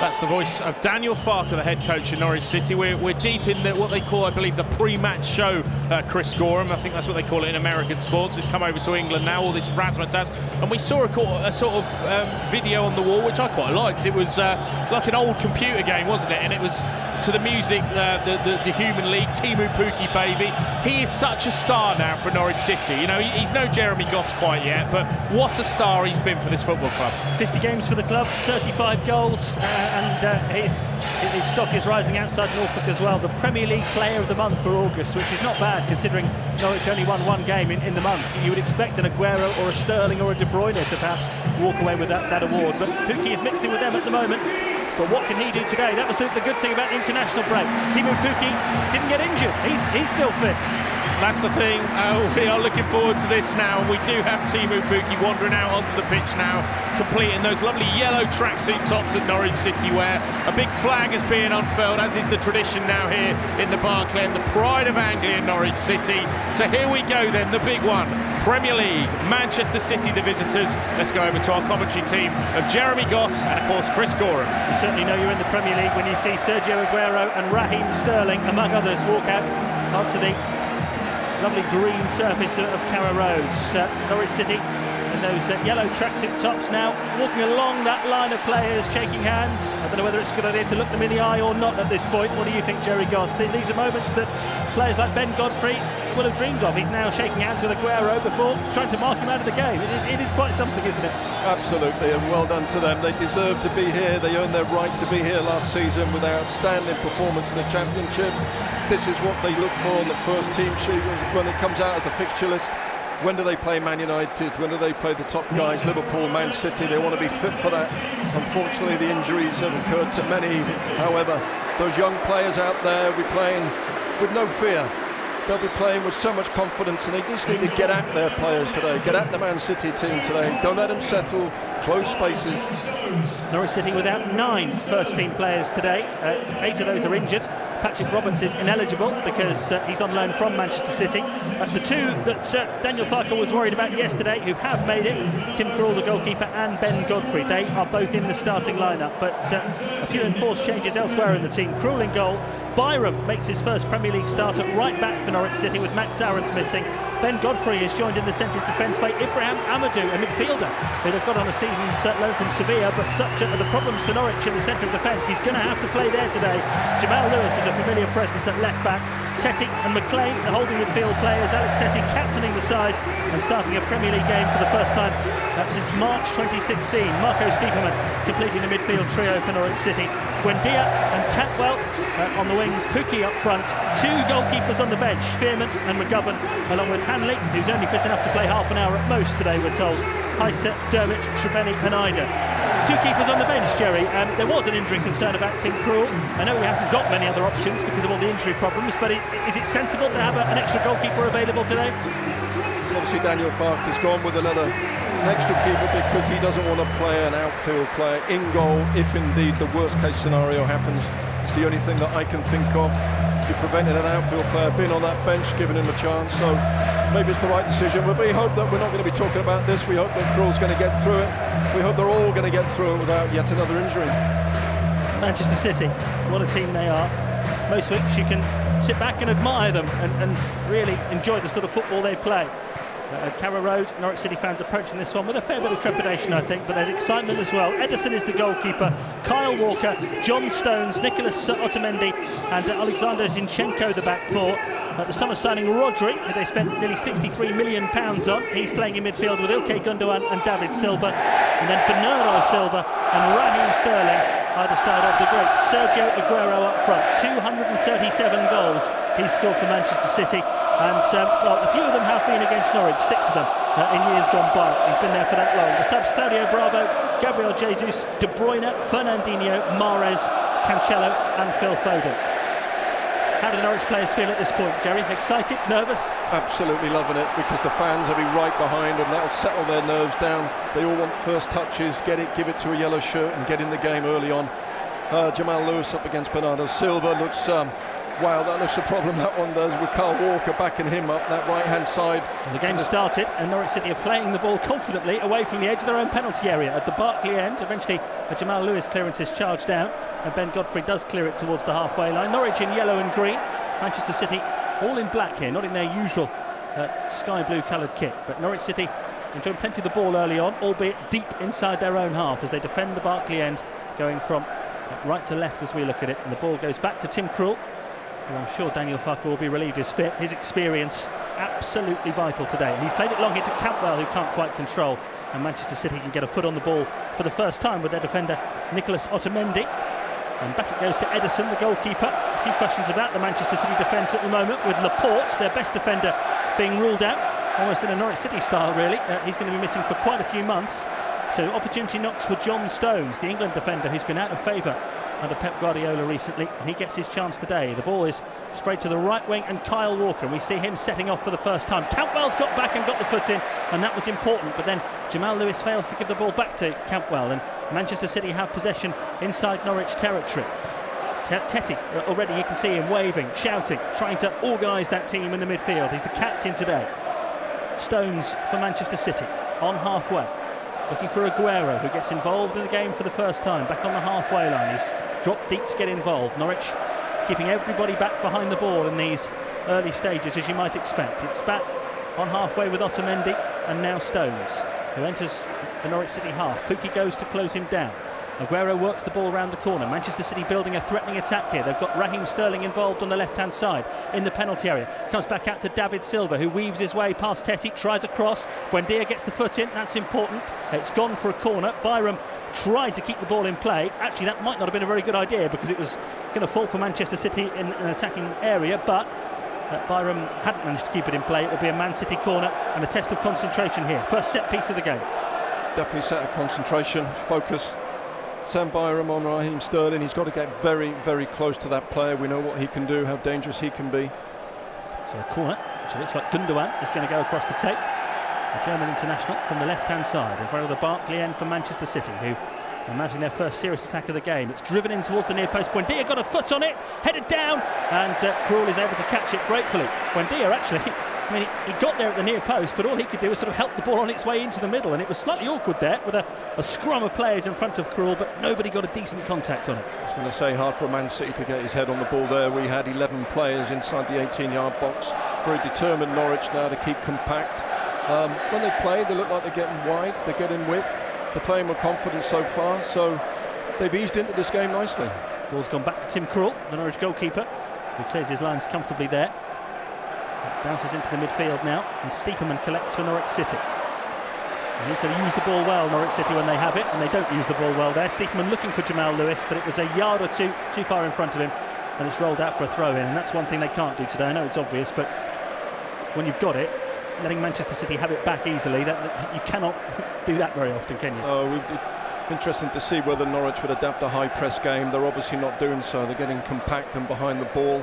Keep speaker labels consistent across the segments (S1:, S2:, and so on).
S1: That's the voice of Daniel Farke, the head coach of Norwich City. We're deep in what they call, I believe, the pre-match show. Chris Gorham, I think that's what they call it in American sports, has come over to England now, all this razzmatazz. And we saw a sort of video on the wall, which I quite liked. It was like an old computer game, wasn't it? And it was to the music, the Human League, Timu Pukki Baby. He is such a star now for Norwich City. You know, he's no Jeremy Goss quite yet, but what a star he's been for this football club. 50 games for the club, 35 goals, and his stock is rising outside Norfolk as well. The Premier League Player of the Month for August, which is not bad considering Norwich only won one game in the month. You would expect an Aguero or a Sterling or a De Bruyne to perhaps walk away with that award, but Pukki is mixing with them at the moment. But what can he do today? That was the good thing about the international break. Timu Pukki didn't get injured. He's still fit. That's the thing. We are looking forward to this now. We do have Timu Pukki wandering out onto the pitch now, completing those lovely yellow tracksuit tops that Norwich City wear. A big flag is being unfurled, as is the tradition now here in the Barclay, and the pride of Anglia, Norwich City. So here we go then, the big one. Premier League, Manchester City, the visitors. Let's go over to our commentary team of Jeremy Goss and, of course, Chris Gorham. You certainly know you're in the Premier League when you see Sergio Aguero and Raheem Sterling, among others, walk out onto the lovely green surface of Carrow Road. Norwich City in those yellow tracksuit tops now, walking along that line of players, shaking hands. I don't know whether it's a good idea to look them in the eye or not at this point. What do you think, Jerry Goss? These are moments that players like Ben Godfrey would have dreamed of. He's now shaking hands with Aguero before trying to mark him out of the game. It is quite something, isn't it?
S2: Absolutely, and well done to them. They deserve to be here. They earned their right to be here last season with their outstanding performance in the Championship. This is what they look for on the first team sheet when it comes out of the fixture list. When do they play Man United? When do they play the top guys, Liverpool, Man City? They want to be fit for that. Unfortunately, the injuries have occurred to many. However, those young players out there will be playing with no fear. They'll be playing with so much confidence, and they just need to get at their players today, get at the Man City team today. Don't let them settle, close spaces.
S3: Norwich City without 9 first-team players today. 8 of those are injured. Patrick Roberts is ineligible because he's on loan from Manchester City. The two that Daniel Farke was worried about yesterday, who have made it, Tim Krul, the goalkeeper, and Ben Godfrey, they are both in the starting lineup. But a few enforced changes elsewhere in the team. Krul in goal. Byram makes his first Premier League start at right back for Norwich City with Max Aarons missing. Ben Godfrey is joined in the centre of defence by Ibrahim Amadou, a midfielder who they've got on a season's loan from Sevilla, but such are the problems for Norwich in the centre of defence. He's going to have to play there today. Jamal Lewis is a familiar presence at left back. Tetty and McLean, the holding midfield players. Alex Tetty captaining the side and starting a Premier League game for the first time since March 2016. Marco Stiepermann completing the midfield trio for Norwich City. Buendia and Cantwell on the wings. Pukki up front. 2 goalkeepers on the bench, Spearman and McGovern, along with Hanley, who's only fit enough to play half an hour at most today, we're told. Heise, Dermot, Treveni and Ida. 2 keepers on the bench, Jerry. There was an injury concern about Tim Krul. I know he hasn't got many other options because of all the injury problems, but is it sensible to have an extra goalkeeper available today?
S2: Obviously, Daniel Farke has gone with another extra keeper because he doesn't want to play an outfield player in goal if indeed the worst case scenario happens. It's the only thing that I can think of. You're preventing an outfield player being on that bench, giving him a chance, so maybe it's the right decision. But we hope that we're not going to be talking about this. We hope that Krul's going to get through it. We hope they're all going to get through it without yet another injury.
S3: Manchester City, what a team they are. Most weeks you can sit back and admire them and really enjoy the sort of football they play. At Carrow Road, Norwich City fans approaching this one with a fair bit of trepidation, I think, but there's excitement as well. Ederson is the goalkeeper, Kyle Walker, John Stones, Nicholas Otamendi and Alexander Zinchenko the back four. The summer signing Rodri, who they spent nearly £63 million on. He's playing in midfield with Ilkay Gundogan and David Silva, and then Bernardo Silva and Raheem Sterling either side of the great Sergio Aguero up front. 237 goals he's scored for Manchester City, and well, a few of them have been against Norwich, 6 of them in years gone by. He's been there for that long. The subs: Claudio Bravo, Gabriel Jesus, De Bruyne, Fernandinho, Mahrez, Cancelo and Phil Foden. How do Norwich players feel at this point, Jerry? Excited? Nervous?
S2: Absolutely loving it, because the fans will be right behind and that'll settle their nerves down. They all want first touches, get it, give it to a yellow shirt and get in the game early on. Jamal Lewis up against Bernardo Silva looks Wow, that looks a problem, that one does, with Carl Walker backing him up, that right-hand side.
S3: And the game started, and Norwich City are playing the ball confidently away from the edge of their own penalty area at the Barkley end. Eventually, a Jamal Lewis clearance is charged out, and Ben Godfrey does clear it towards the halfway line. Norwich in yellow and green, Manchester City all in black here, not in their usual sky blue coloured kit. But Norwich City enjoyed plenty of the ball early on, albeit deep inside their own half as they defend the Barkley end, going from right to left as we look at it. And the ball goes back to Tim Krul, who I'm sure Daniel Farke will be relieved is fit. His experience absolutely vital today, and he's played it long here to Campbell, who can't quite control, and Manchester City can get a foot on the ball for the first time with their defender Nicholas Otamendi. And back it goes to Ederson, the goalkeeper. A few questions about the Manchester City defence at the moment, with Laporte, their best defender, being ruled out, almost in a Norwich City style really. He's going to be missing for quite a few months. So opportunity knocks for John Stones, the England defender who's been out of favour under Pep Guardiola recently, and he gets his chance today. The ball is sprayed to the right wing, and Kyle Walker, and we see him setting off for the first time. Campbell's got back and got the foot in, and that was important, but then Jamal Lewis fails to give the ball back to Campbell, and Manchester City have possession inside Norwich territory. Teti, already you can see him waving, shouting, trying to organise that team in the midfield. He's the captain today. Stones for Manchester City on halfway, looking for Aguero, who gets involved in the game for the first time, back on the halfway line. He's dropped deep to get involved. Norwich keeping everybody back behind the ball in these early stages, as you might expect. It's back on halfway with Otamendi, and now Stones, who enters the Norwich City half. Pukki goes to close him down. Aguero works the ball around the corner. Manchester City building a threatening attack here. They've got Raheem Sterling involved on the left-hand side in the penalty area. Comes back out to David Silva, who weaves his way past Teti, tries a cross. Buendia gets the foot in, that's important. It's gone for a corner. Byram tried to keep the ball in play. Actually, that might not have been a very good idea, because it was going to fall for Manchester City in an attacking area, but Byram hadn't managed to keep it in play. It will be a Man City corner and a test of concentration here. First set piece of the game.
S2: Definitely set of concentration, focus. Sam Byram on Raheem Sterling. He's got to get very, very close to that player. We know what he can do, how dangerous he can be.
S3: So a corner, which looks like Gundogan is going to go across the tape. A German international from the left-hand side, in front of the Barkley end for Manchester City, who imagine their first serious attack of the game. It's driven in towards the near post. Buendia got a foot on it, headed down, and Krul is able to catch it gratefully. Buendia actually, I mean, he got there at the near post, but all he could do was sort of help the ball on its way into the middle, and it was slightly awkward there with a scrum of players in front of Krul, but nobody got a decent contact on it.
S2: I was going to say, hard for Man City to get his head on the ball there. We had 11 players inside the 18-yard box. Very determined Norwich now to keep compact. When they play, they look like they're getting wide, they're getting width. They're playing with confidence so far, so they've eased into this game nicely.
S3: Ball's gone back to Tim Krul, the Norwich goalkeeper, who clears his lines comfortably there. Bounces into the midfield now, and Stiepermann collects for Norwich City. They need to use the ball well, Norwich City, when they have it, and they don't use the ball well there. Stiepermann looking for Jamal Lewis, but it was a yard or two too far in front of him, and it's rolled out for a throw-in, and that's one thing they can't do today. I know it's obvious, but when you've got it, letting Manchester City have it back easily, that you cannot do that very often, can you?
S2: Oh, interesting to see whether Norwich would adapt a high-press game. They're obviously not doing so. They're getting compact and behind the ball,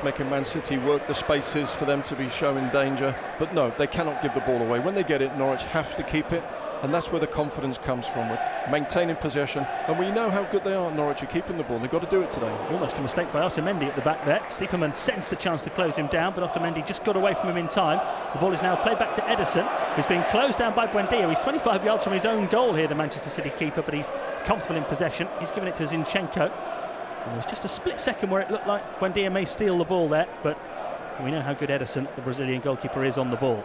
S2: making Man City work the spaces for them to be showing danger. But no, they cannot give the ball away. When they get it, Norwich have to keep it, and that's where the confidence comes from, with maintaining possession. And we know how good they are, Norwich, at keeping the ball. They've got to do it today.
S3: Almost a mistake by Otamendi at the back there. Stiepermann sensed the chance to close him down, but Otamendi just got away from him in time. The ball is now played back to Ederson, who's being closed down by Buendia. He's 25 yards from his own goal here, the Manchester City keeper, but he's comfortable in possession. He's given it to Zinchenko. And there was just a split second where it looked like Buendia may steal the ball there, but we know how good Ederson, the Brazilian goalkeeper, is on the ball.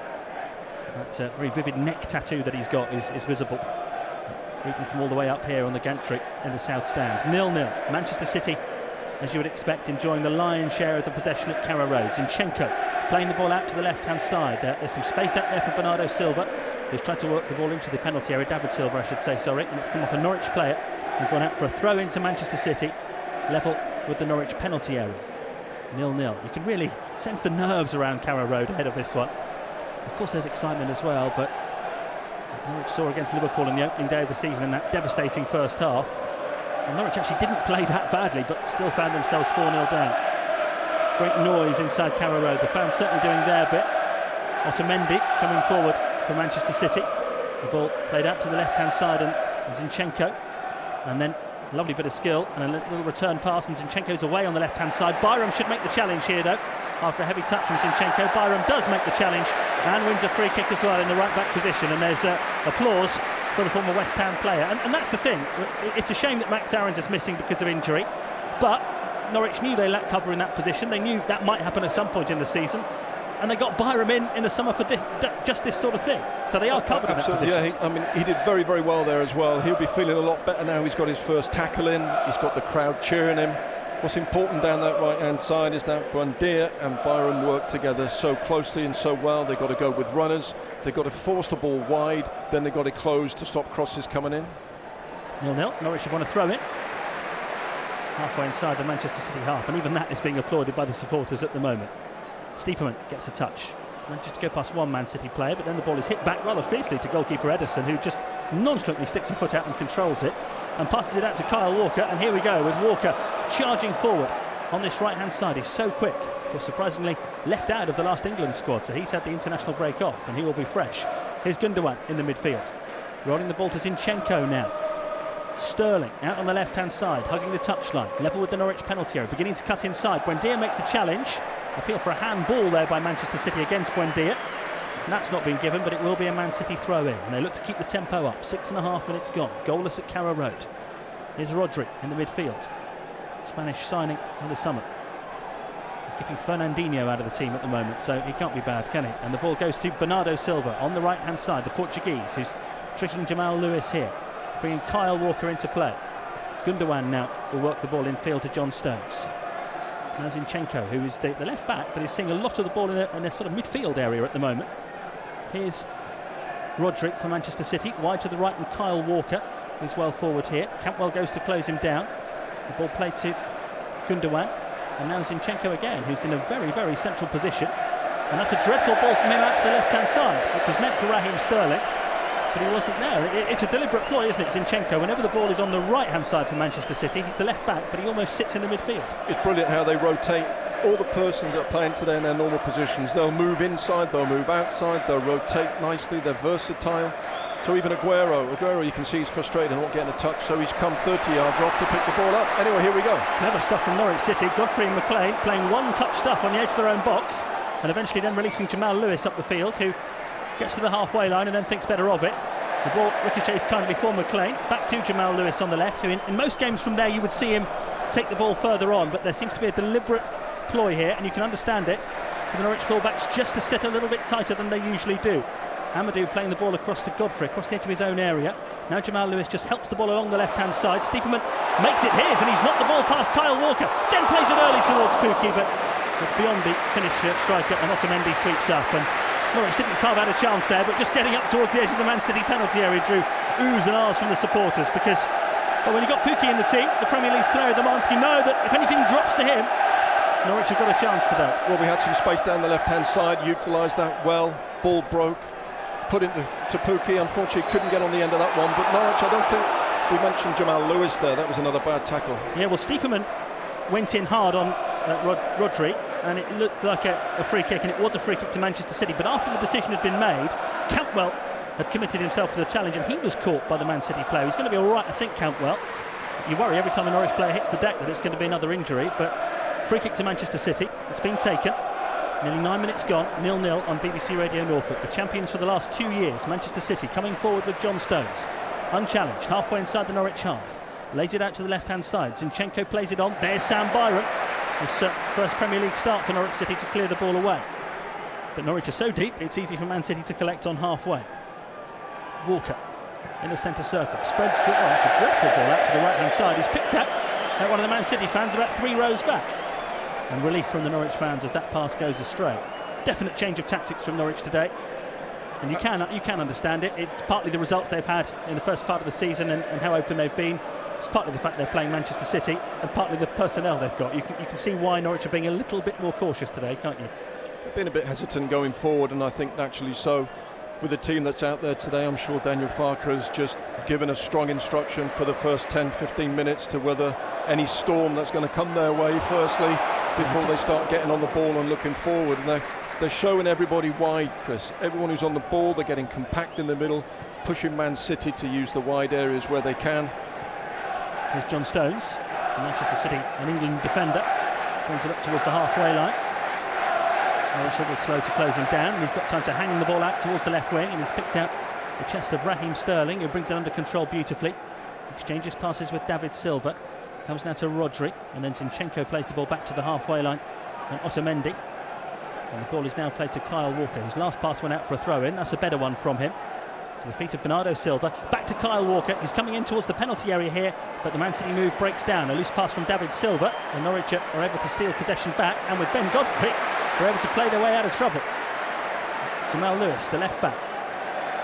S3: That very vivid neck tattoo that he's got is visible, even from all the way up here on the gantry in the south stand. 0-0. Manchester City, as you would expect, enjoying the lion's share of the possession at Carrow Road. Zinchenko playing the ball out to the left-hand side. There's some space out there for Bernardo Silva, who's tried to work the ball into the penalty area. David Silva, I should say, sorry. And it's come off a Norwich player and gone out for a throw into Manchester City, level with the Norwich penalty area. 0-0. You can really sense the nerves around Carrow Road ahead of this one. Of course, there's excitement as well, but Norwich saw against Liverpool in the opening day of the season in that devastating first half. And Norwich actually didn't play that badly, but still found themselves 4-0 down. Great noise inside Carrow Road. The fans certainly doing their bit. Otamendi coming forward for Manchester City. The ball played out to the left-hand side, and Zinchenko. And then Lovely bit of skill and a little return pass, and Zinchenko's away on the left-hand side. Byram should make the challenge here, though. After a heavy touch from Zinchenko, Byram does make the challenge and wins a free kick as well in the right-back position. And there's applause for the former West Ham player. And that's the thing. It's a shame that Max Aarons is missing because of injury, but Norwich knew they lacked cover in that position. They knew that might happen at some point in the season, and they got Byram in the summer for just this sort of thing. So they are covered in that position.
S2: Yeah, he did very, very well there as well. He'll be feeling a lot better now. He's got his first tackle in. He's got the crowd cheering him. What's important down that right-hand side is that Buendia and Byram work together so closely and so well. They've got to go with runners. They've got to force the ball wide. Then they've got to close to stop crosses coming in.
S3: 0-0. Norwich have won a throw-in. Halfway inside the Manchester City half, and even that is being applauded by the supporters at the moment. Stiepermann gets a touch. Manages to go past one Man City player, but then the ball is hit back rather fiercely to goalkeeper Ederson, who just nonchalantly sticks a foot out and controls it and passes it out to Kyle Walker. And here we go with Walker charging forward on this right-hand side. He's so quick. Was surprisingly left out of the last England squad, so he's had the international break off and he will be fresh. Here's Gundogan in the midfield. Rolling the ball to Zinchenko now. Sterling out on the left-hand side, hugging the touchline, level with the Norwich penalty area, beginning to cut inside. Buendia makes a challenge. Appeal for a handball there by Manchester City against Buendia. And that's not been given, but it will be a Man City throw-in. And they look to keep the tempo up. 6.5 minutes gone. Goalless at Carrow Road. Here's Rodri in the midfield. Spanish signing in the summer. Keeping Fernandinho out of the team at the moment, so he can't be bad, can he? And the ball goes to Bernardo Silva on the right-hand side, the Portuguese, who's tricking Jamal Lewis here, bringing Kyle Walker into play. Gundogan now will work the ball in field to John Stones. Now Zinchenko, who is the left back, but is seeing a lot of the ball in a sort of midfield area at the moment. Here's Rodri for Manchester City, wide to the right, and Kyle Walker, who's well forward here. Cantwell goes to close him down. The ball played to Gundogan, and now Zinchenko again, who's in a very, very central position. And that's a dreadful ball from him out to the left-hand side, which was meant for Raheem Sterling. But he wasn't there. It's a deliberate ploy, isn't it, Zinchenko? Whenever the ball is on the right-hand side for Manchester City, he's the left back, but he almost sits in the midfield. It's
S2: brilliant how they rotate all the persons that are playing today in their normal positions. They'll move inside, they'll move outside, they'll rotate nicely, they're versatile. So even Aguero, you can see he's frustrated and not getting a touch, so he's come 30 yards off to pick the ball up. Anyway, here we go.
S3: Clever stuff from Norwich City. Godfrey and McLean playing one-touch stuff on the edge of their own box, and eventually then releasing Jamal Lewis up the field, who gets to the halfway line and then thinks better of it. The ball ricochets kindly for McLean, back to Jamal Lewis on the left, who in most games from there you would see him take the ball further on, but there seems to be a deliberate ploy here, and you can understand it, for the Norwich fullbacks just to sit a little bit tighter than they usually do. Amadou playing the ball across to Godfrey, across the edge of his own area. Now Jamal Lewis just helps the ball along the left-hand side. Stiepermann makes it his, and he's knocked the ball past Kyle Walker, then plays it early towards Pukki, but it's beyond the Finnish striker, and Otamendi sweeps up, and Norwich didn't carve out a chance there, but just getting up towards the edge of the Man City penalty area drew oohs and ahs from the supporters, because when you've got Pukki in the team, the Premier League's player of the month, you know that if anything drops to him, Norwich have got a chance today.
S2: Well, we had some space down the left-hand side, utilised that well, ball broke, put into Pukki, unfortunately couldn't get on the end of that one, but Norwich, I don't think we mentioned Jamal Lewis there, that was another bad tackle.
S3: Yeah, well, Stiepermann went in hard on Rodri, and it looked like a free kick, and it was a free kick to Manchester City, but after the decision had been made, Cantwell had committed himself to the challenge, and he was caught by the Man City player. He's going to be all right, I think, Cantwell. You worry every time a Norwich player hits the deck that it's going to be another injury, but free kick to Manchester City, it's been taken. Nearly 9 minutes gone, 0-0 on BBC Radio Norfolk. The champions for the last 2 years, Manchester City, coming forward with John Stones, unchallenged, halfway inside the Norwich half. Lays it out to the left-hand side. Zinchenko plays it on. There's Sam Byram. His first Premier League start for Norwich City to clear the ball away. But Norwich are so deep, it's easy for Man City to collect on halfway. Walker in the centre circle. Spreads the... Oh, it's a dreadful ball out to the right-hand side. He's picked up at one of the Man City fans about 3 rows back. And relief from the Norwich fans as that pass goes astray. Definite change of tactics from Norwich today. And you can understand it. It's partly the results they've had in the first part of the season and how open they've been. It's partly the fact they're playing Manchester City and partly the personnel they've got. You can see why Norwich are being a little bit more cautious today, can't you?
S2: They've been a bit hesitant going forward, and I think naturally so. With the team that's out there today, I'm sure Daniel Farke has just given a strong instruction for the first 10-15 minutes to weather any storm that's going to come their way firstly before they start getting on the ball and looking forward. And they're showing everybody wide, Chris. Everyone who's on the ball, they're getting compact in the middle, pushing Man City to use the wide areas where they can.
S3: Here's John Stones, Manchester City, an England defender, brings it up towards the halfway line. Norwich a little slow to close him down, and he's got time to hang the ball out towards the left wing, and he's picked out the chest of Raheem Sterling, who brings it under control beautifully. Exchanges passes with David Silva, comes now to Rodri, and then Zinchenko plays the ball back to the halfway line, and Otamendi. And the ball is now played to Kyle Walker, whose last pass went out for a throw-in. That's a better one from him. To the feet of Bernardo Silva, back to Kyle Walker, who's coming in towards the penalty area here, but the Man City move breaks down. A loose pass from David Silva, and Norwich are able to steal possession back, and with Ben Godfrey, they're able to play their way out of trouble. Jamal Lewis, the left back,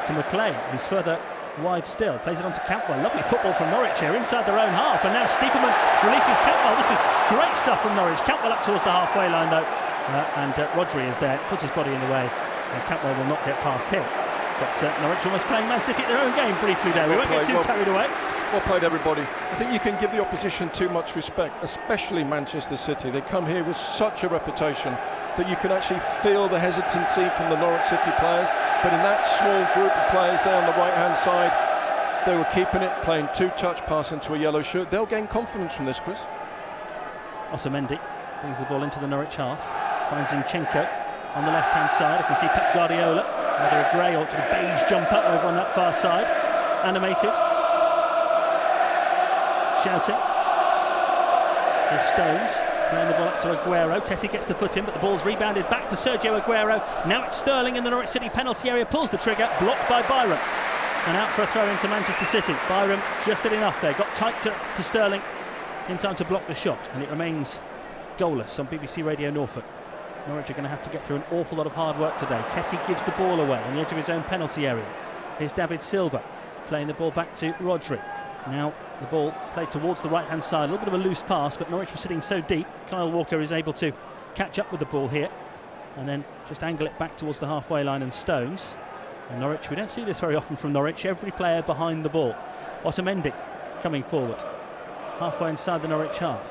S3: to McLean, who's further wide still, plays it on to Cantwell. Lovely football from Norwich here, inside their own half, and now Stiepermann releases Cantwell. This is great stuff from Norwich. Cantwell up towards the halfway line though, and Rodri is there, puts his body in the way, and Cantwell will not get past him. But Norwich almost playing Man City at their own game briefly there. We won't get too carried away.
S2: Well played, everybody. I think you can give the opposition too much respect, especially Manchester City. They come here with such a reputation that you can actually feel the hesitancy from the Norwich City players. But in that small group of players there on the right-hand side, they were keeping it, playing two-touch pass into a yellow shirt. They'll gain confidence from this, Chris.
S3: Otamendi brings the ball into the Norwich half, finds Zinchenko on the left-hand side. I can see Pep Guardiola, either a grey or a beige jumper over on that far side, animated, shouting. There's Stones playing the ball up to Aguero. Tessie gets the foot in, but the ball's rebounded back for Sergio Aguero. Now it's Sterling in the Norwich City penalty area, pulls the trigger, blocked by Byram, and out for a throw into Manchester City. Byram just did enough there, got tight to Sterling in time to block the shot, and it remains goalless on BBC Radio Norfolk. Norwich are going to have to get through an awful lot of hard work today. Tetty gives the ball away on the edge of his own penalty area. Here's David Silva playing the ball back to Rodri. Now the ball played towards the right-hand side, a little bit of a loose pass, but Norwich were sitting so deep. Kyle Walker is able to catch up with the ball here and then just angle it back towards the halfway line, and Stones. And Norwich, we don't see this very often from Norwich, every player behind the ball. Otamendi coming forward, halfway inside the Norwich half.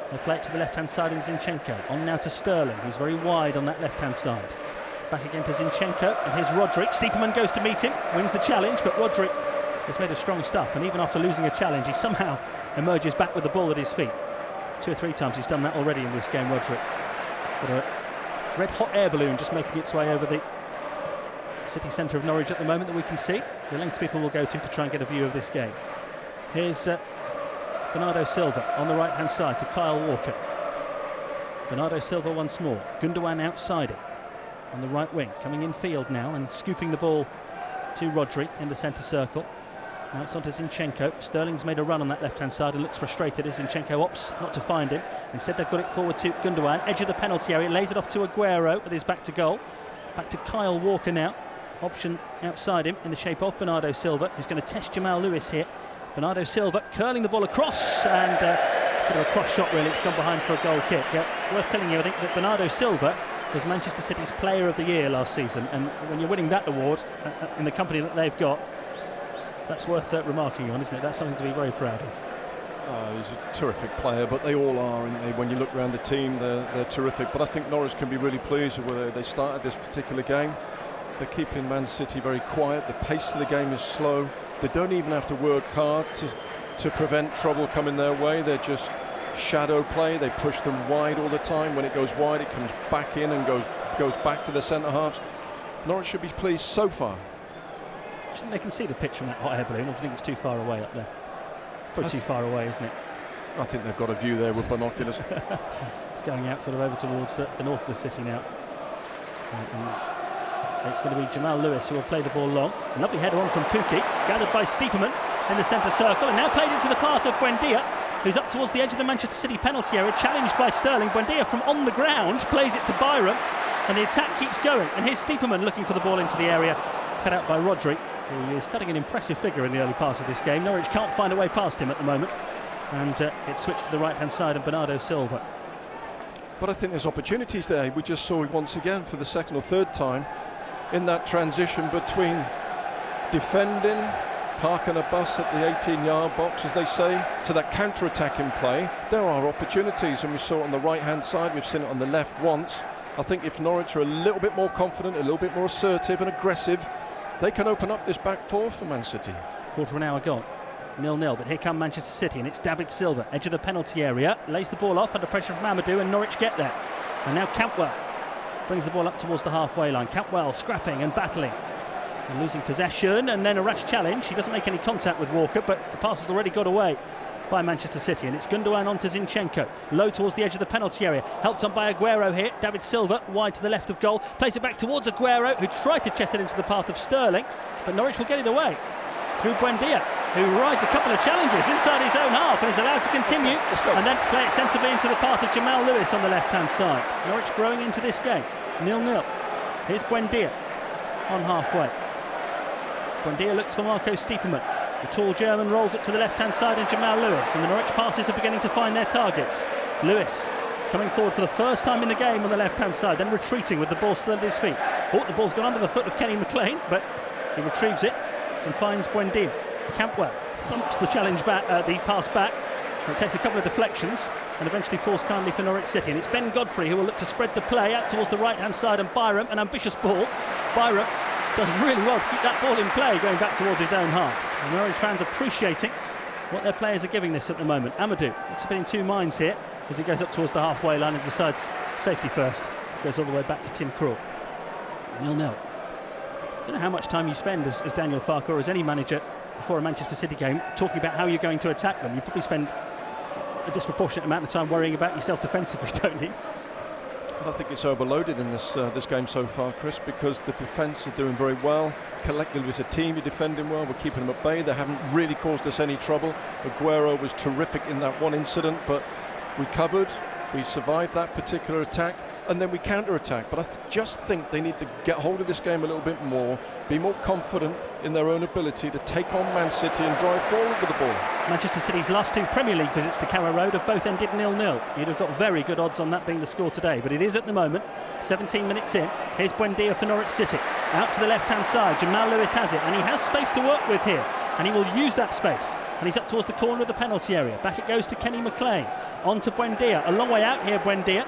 S3: They play it to the left-hand side in Zinchenko. On now to Sterling, who's very wide on that left-hand side. Back again to Zinchenko, and here's Rodri. Stiepermann goes to meet him, wins the challenge, but Rodri has made a strong stuff, and even after losing a challenge, he somehow emerges back with the ball at his feet. 2 or 3 times he's done that already in this game, Rodri. Got a red-hot air balloon just making its way over the city centre of Norwich at the moment that we can see. The lengths people will go to try and get a view of this game. Here's Bernardo Silva on the right-hand side to Kyle Walker. Bernardo Silva once more. Gundogan outside it on the right wing, coming in field now and scooping the ball to Rodri in the centre circle. Now it's on to Zinchenko. Sterling's made a run on that left-hand side and looks frustrated as Zinchenko opts not to find him. Instead they've got it forward to Gundogan, edge of the penalty area, lays it off to Aguero with his back to goal. Back to Kyle Walker now. Option outside him in the shape of Bernardo Silva, who's going to test Jamal Lewis here. Bernardo Silva curling the ball across, and a bit of a cross shot really. It's gone behind for a goal kick. Worth telling you, I think, that Bernardo Silva was Manchester City's Player of the Year last season, and when you're winning that award in the company that they've got, that's worth remarking on, isn't it? That's something to be very proud of.
S2: He's a terrific player, but they all are, and when you look around the team, they're terrific. But I think Norwich can be really pleased with where they started this particular game. They're keeping Man City very quiet. The pace of the game is slow. They don't even have to work hard to prevent trouble coming their way. They're just shadow play. They push them wide all the time. When it goes wide, it comes back in and goes back to the centre halves. Norwich should be pleased so far.
S3: Do you think they can see the pitch from that hot air balloon, or do you think it's too far away up there? Probably too far away, isn't it?
S2: I think they've got a view there with binoculars.
S3: It's going out sort of over towards the north of the city now. It's going to be Jamal Lewis who will play the ball long. A lovely header on from Pukki, gathered by Stiepermann in the centre circle, and now played into the path of Buendia, who's up towards the edge of the Manchester City penalty area, challenged by Sterling. Buendia from on the ground plays it to Byram, and the attack keeps going. And here's Stiepermann looking for the ball into the area, cut out by Rodri, who is cutting an impressive figure in the early part of this game. Norwich can't find a way past him at the moment, and it switched to the right-hand side of Bernardo Silva.
S2: But I think there's opportunities there. We just saw it once again for the second or third time in that transition between defending, parking a bus at the 18-yard box, as they say, to that counter-attacking play. There are opportunities, and we saw it on the right-hand side. We've seen it on the left once. I think if Norwich are a little bit more confident, a little bit more assertive and aggressive, they can open up this back four for Man City.
S3: Quarter of an hour gone. 0-0, but here come Manchester City, and it's David Silva, edge of the penalty area, lays the ball off under pressure from Amadou, and Norwich get there. And now Cantwell brings the ball up towards the halfway line. Cantwell scrapping and battling and losing possession, and then a rash challenge. He doesn't make any contact with Walker, but the pass has already got away by Manchester City, and it's Gundogan onto Zinchenko, low towards the edge of the penalty area, helped on by Aguero here. David Silva wide to the left of goal, plays it back towards Aguero, who tried to chest it into the path of Sterling, but Norwich will get it away through Buendia, who rides a couple of challenges inside his own half and is allowed to continue and then play it sensibly into the path of Jamal Lewis on the left-hand side. Norwich growing into this game, 0-0. Here's Buendia on halfway. Buendia looks for Marco Stiepermann. The tall German rolls it to the left-hand side, and Jamal Lewis, and the Norwich passes are beginning to find their targets. Lewis coming forward for the first time in the game on the left-hand side, then retreating with the ball still at his feet. Oh, the ball's gone under the foot of Kenny McLean, but he retrieves it and finds Buendia. Cantwell thumps the challenge back, the pass back. It takes a couple of deflections and eventually falls kindly for Norwich City. And it's Ben Godfrey who will look to spread the play out towards the right-hand side, and Byram, an ambitious ball. Byram does really well to keep that ball in play, going back towards his own half. And Norwich fans appreciating what their players are giving this at the moment. Amadou looks a bit in two minds here as he goes up towards the halfway line and decides safety first. Goes all the way back to Tim Krul. 0-0. I don't know how much time you spend as Daniel Farke or as any manager before a Manchester City game talking about how you're going to attack them. You probably spend a disproportionate amount of time worrying about yourself defensively, don't you?
S2: I think it's overloaded in this game so far, Chris, because the defence are doing very well. Collectively as a team, you're defending well. We're keeping them at bay. They haven't really caused us any trouble. Aguero was terrific in that one incident, but we covered, we survived that particular attack, and then we counter-attack. But I just think they need to get hold of this game a little bit more, be more confident in their own ability to take on Man City and drive forward with the ball.
S3: Manchester City's last two Premier League visits to Carrow Road have both ended 0-0. You'd have got very good odds on that being the score today, but it is at the moment. 17 minutes in. Here's Buendia for Norwich City. Out to the left-hand side. Jamal Lewis has it, and he has space to work with here, and he will use that space. And he's up towards the corner of the penalty area. Back it goes to Kenny McLean. On to Buendia. A long way out here, Buendia.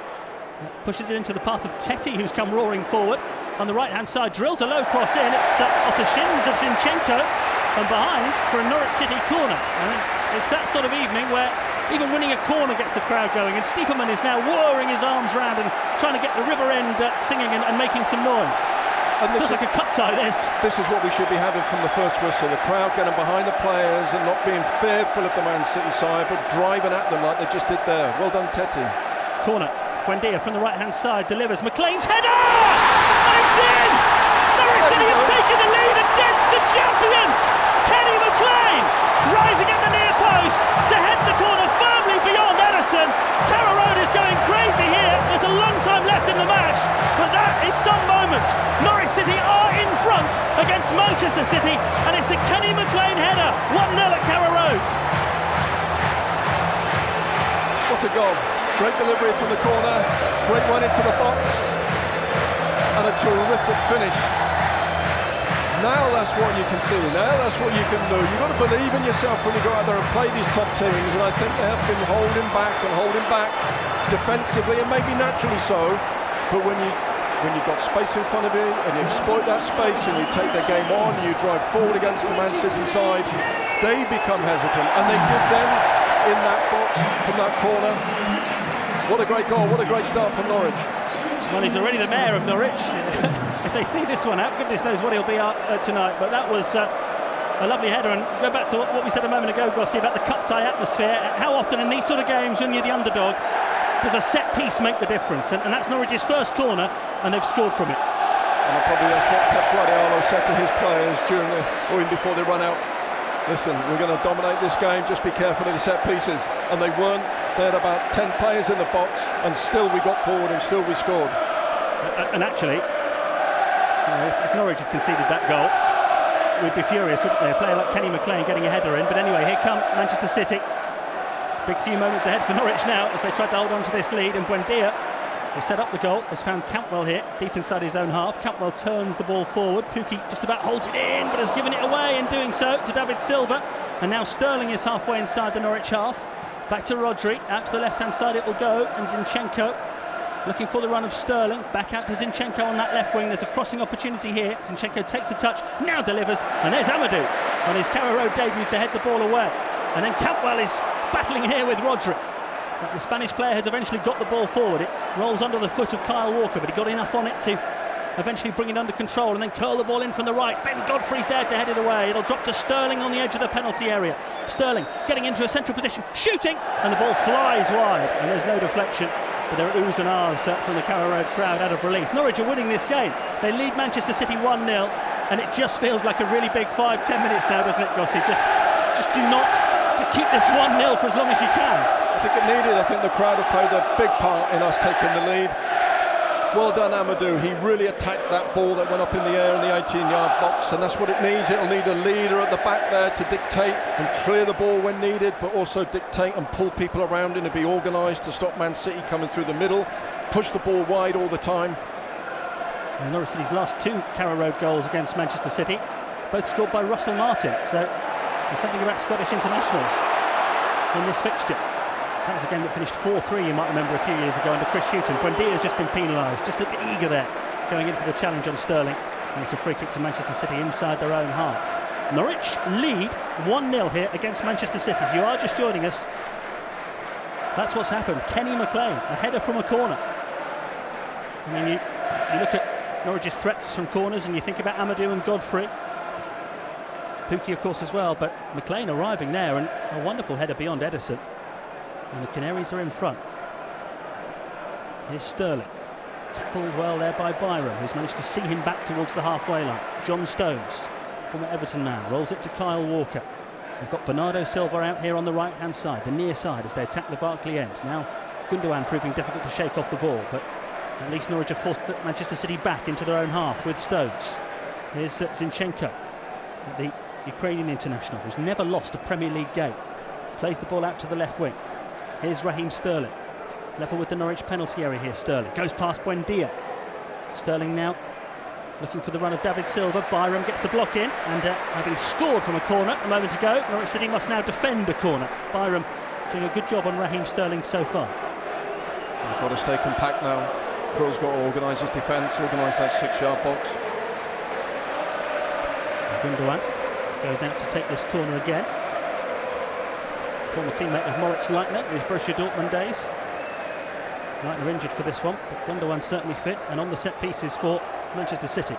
S3: Pushes it into the path of Teti, who's come roaring forward. On the right-hand side, drills a low cross in. It's off the shins of Zinchenko and behind for a Norwich City corner. And it's that sort of evening where even winning a corner gets the crowd going. And Stiepermann is now whirring his arms round and trying to get the river end singing and making some noise. And this feels like a cup tie, this.
S2: This is what we should be having from the first whistle. The crowd getting behind the players and not being fearful of the Man City side, but driving at them like they just did there. Well done, Teti.
S3: Corner. Buendia from the right-hand side delivers. McLean's header! And it's in! Norwich City have taken the lead against the champions! Kenny McLean rising at the near post to head the corner firmly beyond Ederson. Carrow Road is going crazy here. There's a long time left in the match, but that is some moment. Norwich City are in front against Manchester City, and it's a Kenny McLean header. 1-0 at Carrow Road.
S2: What a goal. Great delivery from the corner, great run into the box, and a terrific finish. Now that's what you can see, now that's what you can do. You've got to believe in yourself when you go out there and play these top teams, and I think they have been holding back defensively, and maybe naturally so, but when you've got space in front of you, and you exploit that space, and you take their game on, and you drive forward against the Man City side, they become hesitant, and they did then in that box, from that corner. What a great goal, what a great start from Norwich.
S3: Well, he's already the mayor of Norwich. If they see this one out, goodness knows what he'll be tonight. But that was a lovely header. And go back to what we said a moment ago, Gossi, about the cup tie atmosphere. How often in these sort of games, when you're the underdog, does a set piece make the difference? And that's Norwich's first corner, and they've scored from it.
S2: And probably that's what Pep Guardiola said to his players during or even before they run out. Listen, we're going to dominate this game, just be careful of the set pieces. And they weren't. They had about 10 players in the box, and still we got forward and still we scored.
S3: And actually, if Norwich had conceded that goal, we'd be furious, wouldn't they? A player like Kenny McLean getting a header in. But anyway, here come Manchester City. Big few moments ahead for Norwich now as they try to hold on to this lead. And Buendia, who set up the goal, has found Cantwell here, deep inside his own half. Cantwell turns the ball forward. Pukki just about holds it in, but has given it away in doing so to David Silva. And now Sterling is halfway inside the Norwich half. Back to Rodri, out to the left-hand side it will go, and Zinchenko looking for the run of Sterling, back out to Zinchenko on that left wing. There's a crossing opportunity here. Zinchenko takes a touch, now delivers, and there's Amadou on his Carrow Road debut to head the ball away. And then Campbell is battling here with Rodri. But the Spanish player has eventually got the ball forward. It rolls under the foot of Kyle Walker, but he got enough on it to eventually bring it under control and then curl the ball in from the right. Ben Godfrey's there to head it away. It'll drop to Sterling on the edge of the penalty area. Sterling getting into a central position, shooting, and the ball flies wide, and there's no deflection. But there are oohs and ahs from the Carrow Road crowd out of relief. Norwich are winning this game. They lead Manchester City 1-0, and it just feels like a really big 5-10 minutes now, doesn't it, Gossie? Just do not keep this 1-0 for as long as you can.
S2: I think it needed. I think the crowd have played a big part in us taking the lead. Well done, Amadou. He really attacked that ball that went up in the air in the 18-yard box, and that's what it needs. It'll need a leader at the back there to dictate and clear the ball when needed, but also dictate and pull people around in and be organised to stop Man City coming through the middle, push the ball wide all the time.
S3: And Norwich City's last 2 Carrow Road goals against Manchester City, both scored by Russell Martin. So there's something about Scottish internationals in this fixture. That was a game that finished 4-3, you might remember, a few years ago under Chris Hughton. Buendia's just been penalised, just a bit eager there, going in for the challenge on Sterling. And it's a free kick to Manchester City inside their own half. Norwich lead 1-0 here against Manchester City. If you are just joining us, that's what's happened. Kenny McLean, a header from a corner. And then you look at Norwich's threats from corners and you think about Amadou and Godfrey. Pukki, of course, as well, but McLean arriving there, and a wonderful header beyond Edison. And the Canaries are in front. Here's Sterling, tackled well there by Byram, who's managed to see him back towards the halfway line. John Stones, former Everton man, rolls it to Kyle Walker. We've got Bernardo Silva out here on the right hand side, the near side, as they attack the Barclay end. Now Gundogan proving difficult to shake off the ball, but at least Norwich have forced Manchester City back into their own half with Stones. Here's Zinchenko, the Ukrainian international, who's never lost a Premier League game. Plays the ball out to the left wing. Here's Raheem Sterling, level with the Norwich penalty area here. Sterling goes past Buendia. Sterling now looking for the run of David Silva. Byram gets the block in, and having scored from a corner a moment ago, Norwich City must now defend a corner. Byram doing a good job on Raheem Sterling so far.
S2: They've got to stay compact now. Krill's got to organise his defence, organise that 6-yard box.
S3: Gundogan goes out to take this corner again. Former teammate of Moritz Leitner in his Borussia Dortmund days. Leitner injured for this one, but Gundogan certainly fit and on the set pieces for Manchester City.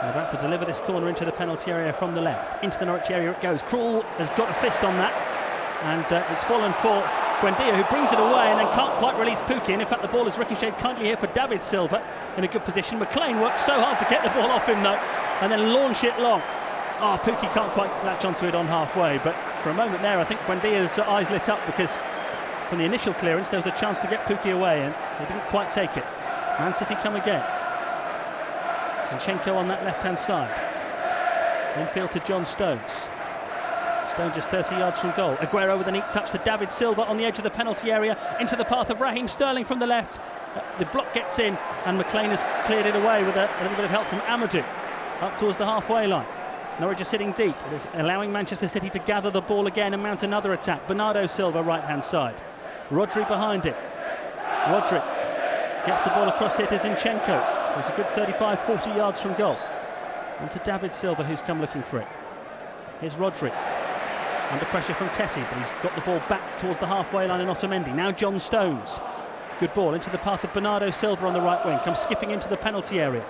S3: And about to deliver this corner into the penalty area from the left. Into the Norwich area it goes. Krul has got a fist on that, and it's fallen for Buendia, who brings it away and then can't quite release Pukki. In fact, the ball is ricocheted kindly here for David Silva in a good position. McLean works so hard to get the ball off him though, and then launch it long. Oh, Pukki can't quite latch onto it on halfway, but for a moment there I think Buendia's eyes lit up, because from the initial clearance there was a chance to get Pukki away and he didn't quite take it. Man City come again. Zinchenko on that left hand side. Infield to John Stones. Stones just 30 yards from goal. Aguero with a neat touch to David Silva on the edge of the penalty area, into the path of Raheem Sterling from the left. The block gets in and McLean has cleared it away with a little bit of help from Amadou up towards the halfway line. Norwich are sitting deep. It is allowing Manchester City to gather the ball again and mount another attack. Bernardo Silva right hand side. Rodri behind him. Rodri gets the ball across here to Zinchenko, who's a good 35-40 yards from goal. On to David Silva, who's come looking for it. Here's Rodri under pressure from Tetti, but he's got the ball back towards the halfway line in Otamendi. Now John Stones. Good ball into the path of Bernardo Silva on the right wing. Comes skipping into the penalty area.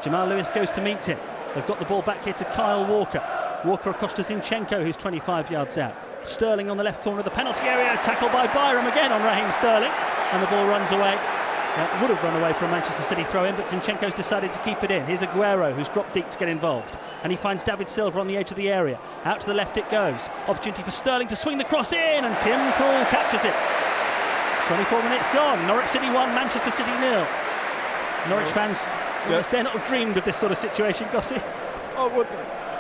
S3: Jamal Lewis goes to meet him. They've got the ball back here to Kyle Walker. Walker across to Zinchenko, who's 25 yards out. Sterling on the left corner of the penalty area, tackled by Byram again on Raheem Sterling, and the ball runs away. Would have run away from a Manchester City throw-in, but Zinchenko's decided to keep it in. Here's Aguero, who's dropped deep to get involved, and he finds David Silva on the edge of the area. Out to the left it goes. Opportunity for Sterling to swing the cross in, and Tim Krul catches it. 24 minutes gone. Norwich City 1, Manchester City 0. Norwich fans dare not have dreamed of this sort of situation, Gossie.
S2: Oh, well,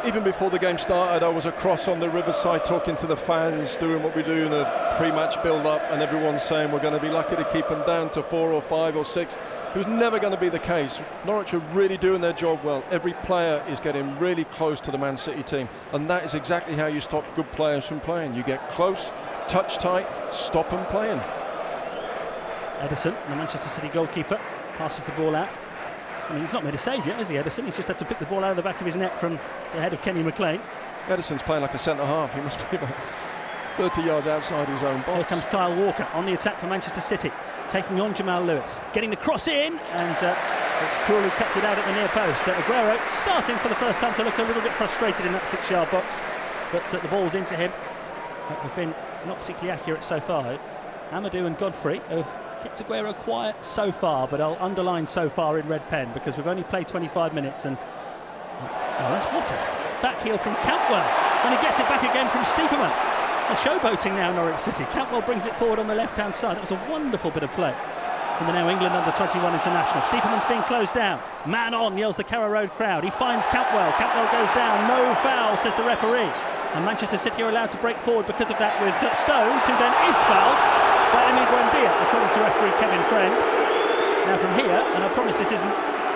S2: even before the game started, I was across on the riverside talking to the fans, doing what we do in a pre-match build-up, and everyone's saying we're going to be lucky to keep them down to 4 or 5 or 6. It was never going to be the case. Norwich are really doing their job well. Every player is getting really close to the Man City team, and that is exactly how you stop good players from playing. You get close, touch tight, stop them playing.
S3: Ederson, the Manchester City goalkeeper, passes the ball out. I mean, he's not made a save yet, has he, Ederson? He's just had to pick the ball out of the back of his net from the head of Kenny McLean.
S2: Ederson's playing like a centre-half. He must be about 30 yards outside his own box.
S3: Here comes Kyle Walker on the attack for Manchester City, taking on Jamal Lewis, getting the cross in, and it's Krul who cuts it out at the near post. Aguero starting for the first time to look a little bit frustrated in that 6-yard box, but the ball's into him. Have been not particularly accurate so far. Amadou and Godfrey have kept Aguero quiet so far, but I'll underline so far in red pen because we've only played 25 minutes and what a back heel from Cantwell, and he gets it back again from Stiepermann. They're showboating now, Norwich City. Cantwell brings it forward on the left-hand side. That was a wonderful bit of play from the now England under-21 international. Stiepermann's being closed down. Man on, yells the Carrow Road crowd. He finds Cantwell. Cantwell goes down. No foul, says the referee. And Manchester City are allowed to break forward because of that with Stones, who then is fouled by ibongda, according to referee Kevin Friend. Now from here, and I promise this isn't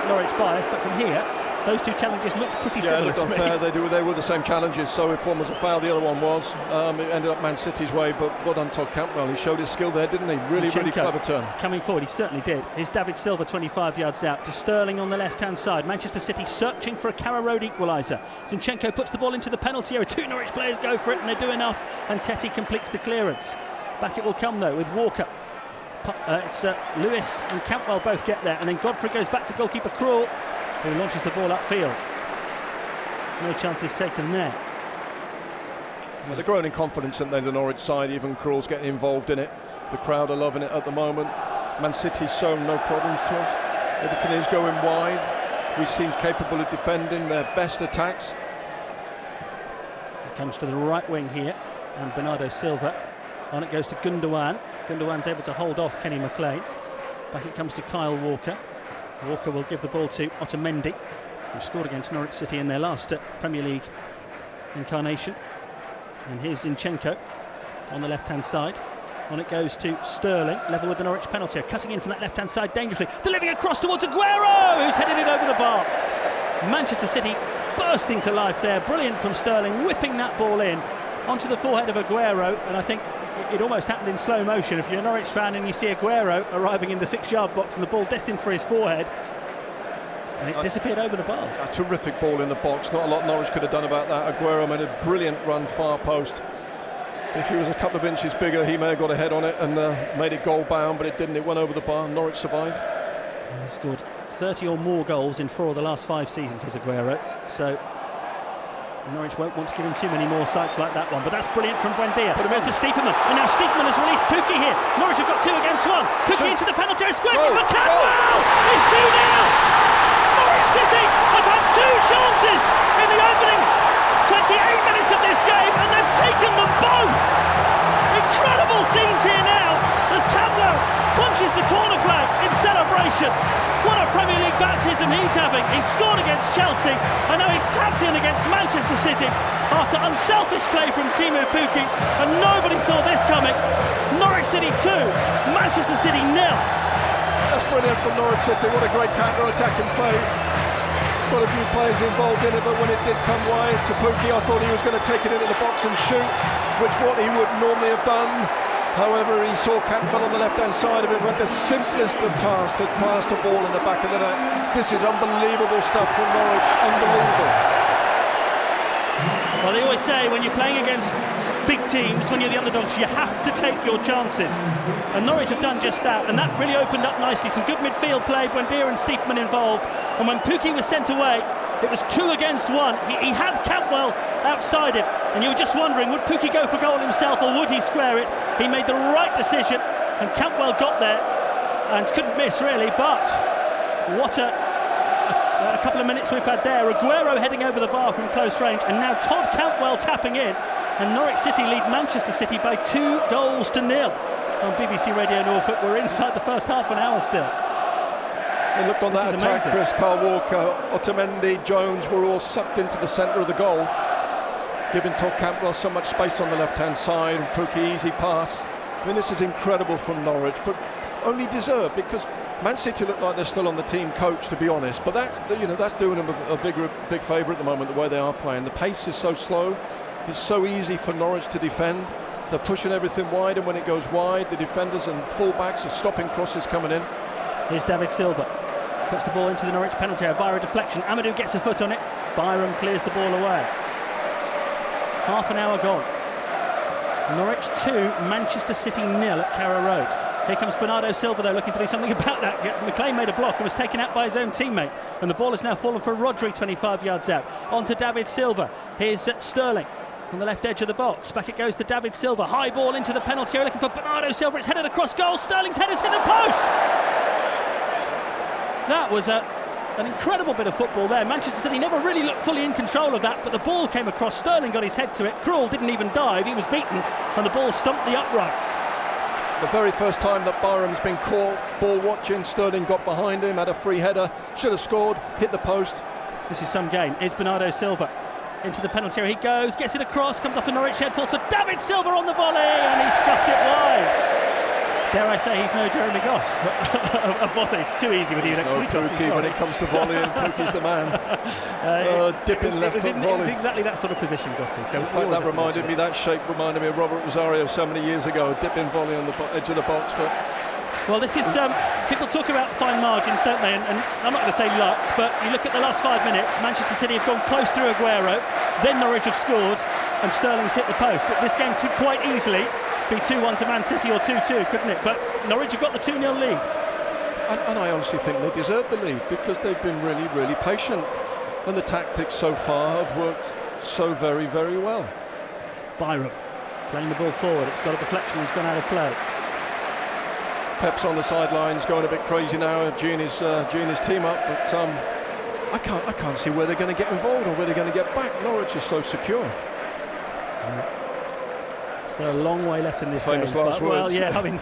S3: Norwich bias, but from here, those two challenges looked pretty similar.
S2: Yeah, it looked unfair. They were the same challenges, so if one was a foul, the other one was. It ended up Man City's way, but well done Todd Cantwell. He showed his skill there, didn't he? Really clever turn.
S3: Coming forward, he certainly did. Here's David Silva 25 yards out to Sterling on the left-hand side. Manchester City searching for a Carrow Road equaliser. Zinchenko puts the ball into the penalty area. Two Norwich players go for it, and they do enough, and Teti completes the clearance. Back it will come, though, with Walker. It's Lewis and Cantwell both get there, and then Godfrey goes back to goalkeeper Krul, who launches the ball upfield. No chances taken there.
S2: Well, they're growing in confidence, aren't they, the Norwich side? Even Krul's getting involved in it. The crowd are loving it at the moment. Man City's shown no problems to us. Everything is going wide. We seem capable of defending their best attacks.
S3: It comes to the right wing here, and Bernardo Silva. On it goes to Gundogan. Gundogan's able to hold off Kenny McLean. Back it comes to Kyle Walker. Walker will give the ball to Otamendi, who scored against Norwich City in their last Premier League incarnation. And here's Zinchenko on the left-hand side. On it goes to Sterling, level with the Norwich penalty, cutting in from that left-hand side dangerously, delivering across towards Aguero, who's headed it over the bar. Manchester City bursting to life there, brilliant from Sterling, whipping that ball in onto the forehead of Aguero, and I think it almost happened in slow motion. If you're a Norwich fan and you see Aguero arriving in the 6-yard box and the ball destined for his forehead, and it disappeared over the bar.
S2: A terrific ball in the box. Not a lot Norwich could have done about that. Aguero made a brilliant run far post. If he was a couple of inches bigger, he may have got a head on it and made it goal bound, but it didn't. It went over the bar. Norwich survived.
S3: He scored 30 or more goals in 4 of the last 5 seasons, as Aguero. So Norwich won't want to give him too many more sights like that one, but that's brilliant from Buendia. On to Stiepermann, and now Stiepermann has released Pukki here. Norwich have got 2 against 1. Pukki into the penalty area, square kick for Cantwell! It's 2-0! Norwich City have had 2 chances in the opening 28 minutes of this game, and they've taken them both! Incredible scenes here now as Cantwell punches the corner flag in celebration. What a Premier League baptism he's having. He's scored against Chelsea, and now he's tapped in against Manchester City after unselfish play from Teemu Pukki, and nobody saw this coming. Norwich City 2, Manchester City 0.
S2: That's brilliant from Norwich City. What a great counter-attacking play. Got a few players involved in it, but when it did come wide to Pukki, I thought he was going to take it into the box and shoot, which what he would normally have done. However, he saw Cantwell on the left-hand side of him, went the simplest of tasks to pass the ball in the back of the net. This is unbelievable stuff from Norwich, unbelievable.
S3: Well, they always say when you're playing against big teams, when you're the underdogs, you have to take your chances. And Norwich have done just that, and that really opened up nicely. Some good midfield play, Buendia and Stiepermann involved. And when Pukki was sent away, it was 2 against 1. He had Cantwell outside him, and you were just wondering, would Pukki go for goal himself or would he square it? He made the right decision, and Cantwell got there and couldn't miss really. But what a couple of minutes we've had there. Aguero heading over the bar from close range, and now Todd Cantwell tapping in, and Norwich City lead Manchester City by 2-0 on BBC Radio Norfolk. We're inside the first half an hour still.
S2: They looked on that attack, amazing. Chris, Kyle Walker, Otamendi, Jones were all sucked into the centre of the goal, giving Todd Cantwell so much space on the left-hand side, and Pukki easy pass. I mean, this is incredible from Norwich, but only deserved, because Man City look like they're still on the team coach, to be honest. But that's doing them a big favour at the moment, the way they are playing. The pace is so slow, it's so easy for Norwich to defend. They're pushing everything wide, and when it goes wide, the defenders and fullbacks are stopping crosses coming in.
S3: Here's David Silva. Puts the ball into the Norwich penalty area via a deflection. Amadou gets a foot on it. Byram clears the ball away. Half an hour gone. Norwich 2, Manchester City 0 at Carrow Road. Here comes Bernardo Silva, though, looking to do something about that. McLean made a block and was taken out by his own teammate. And the ball has now fallen for Rodri 25 yards out. On to David Silva. Here's Sterling on the left edge of the box. Back it goes to David Silva. High ball into the penalty area, looking for Bernardo Silva. It's headed across goal. Sterling's header's hit the post. That was an incredible bit of football there. Manchester City never really looked fully in control of that, but the ball came across. Sterling got his head to it. Krul didn't even dive. He was beaten, and the ball stumped the upright.
S2: The very first time that Byram's been caught ball watching, Sterling got behind him, had a free header, should have scored, hit the post.
S3: This is some game. Here's Bernardo Silva into the penalty area. He goes, gets it across, comes off a Norwich head, falls for David Silva on the volley, and he scuffed it wide. Dare I say he's no Jeremy Goss. A volley, too easy with you next to me, Gossy.
S2: When it comes to volleying, Pookie's the man. Dipping left foot volley.
S3: It was exactly that sort of position, Gossy. So
S2: in fact, that reminded me, that shape reminded me of Robert Rosario so many years ago, a dipping volley on the edge of the box. But
S3: well, this is people talk about fine margins, don't they? And I'm not going to say luck, but you look at the last 5 minutes. Manchester City have gone close through Aguero, then Norwich have scored, and Sterling's hit the post. This game could quite easily be 2-1 to Man City or 2-2, couldn't it? But Norwich have got the 2-0 lead.
S2: And I honestly think they deserve the lead because they've been really, really patient. And the tactics so far have worked so very, very well.
S3: Byram playing the ball forward. It's got a deflection, it's gone out of play.
S2: Pep's on the sidelines, going a bit crazy now, geeing his team up. But I can't see where they're going to get involved or where they're going to get back. Norwich is so secure.
S3: Still a long way left in this
S2: Famous
S3: game.
S2: Last words.
S3: Well, yeah, I mean,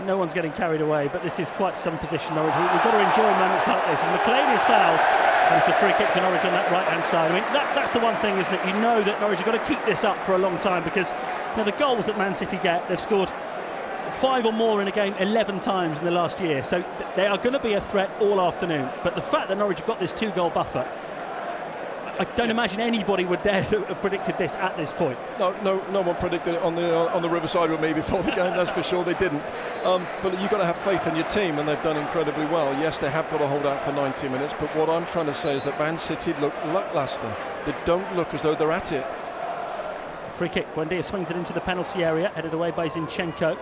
S3: no one's getting carried away, but this is quite some position, Norwich. We've got to enjoy moments like this. As McLean is fouled, and it's a free kick for Norwich on that right-hand side. I mean, that's the one thing, isn't it? You know that Norwich have got to keep this up for a long time because the goals that Man City get, they've scored 5 or more in a game 11 times in the last year. So they are going to be a threat all afternoon. But the fact that Norwich have got this 2-goal buffer, I don't imagine anybody would dare to have predicted this at this point.
S2: No one predicted it on the Riverside with me before the game. That's for sure. They didn't. But you've got to have faith in your team, and they've done incredibly well. Yes, they have got to hold out for 90 minutes. But what I'm trying to say is that Man City look lacklustre. They don't look as though they're at it.
S3: Free kick. Buendia swings it into the penalty area, headed away by Zinchenko.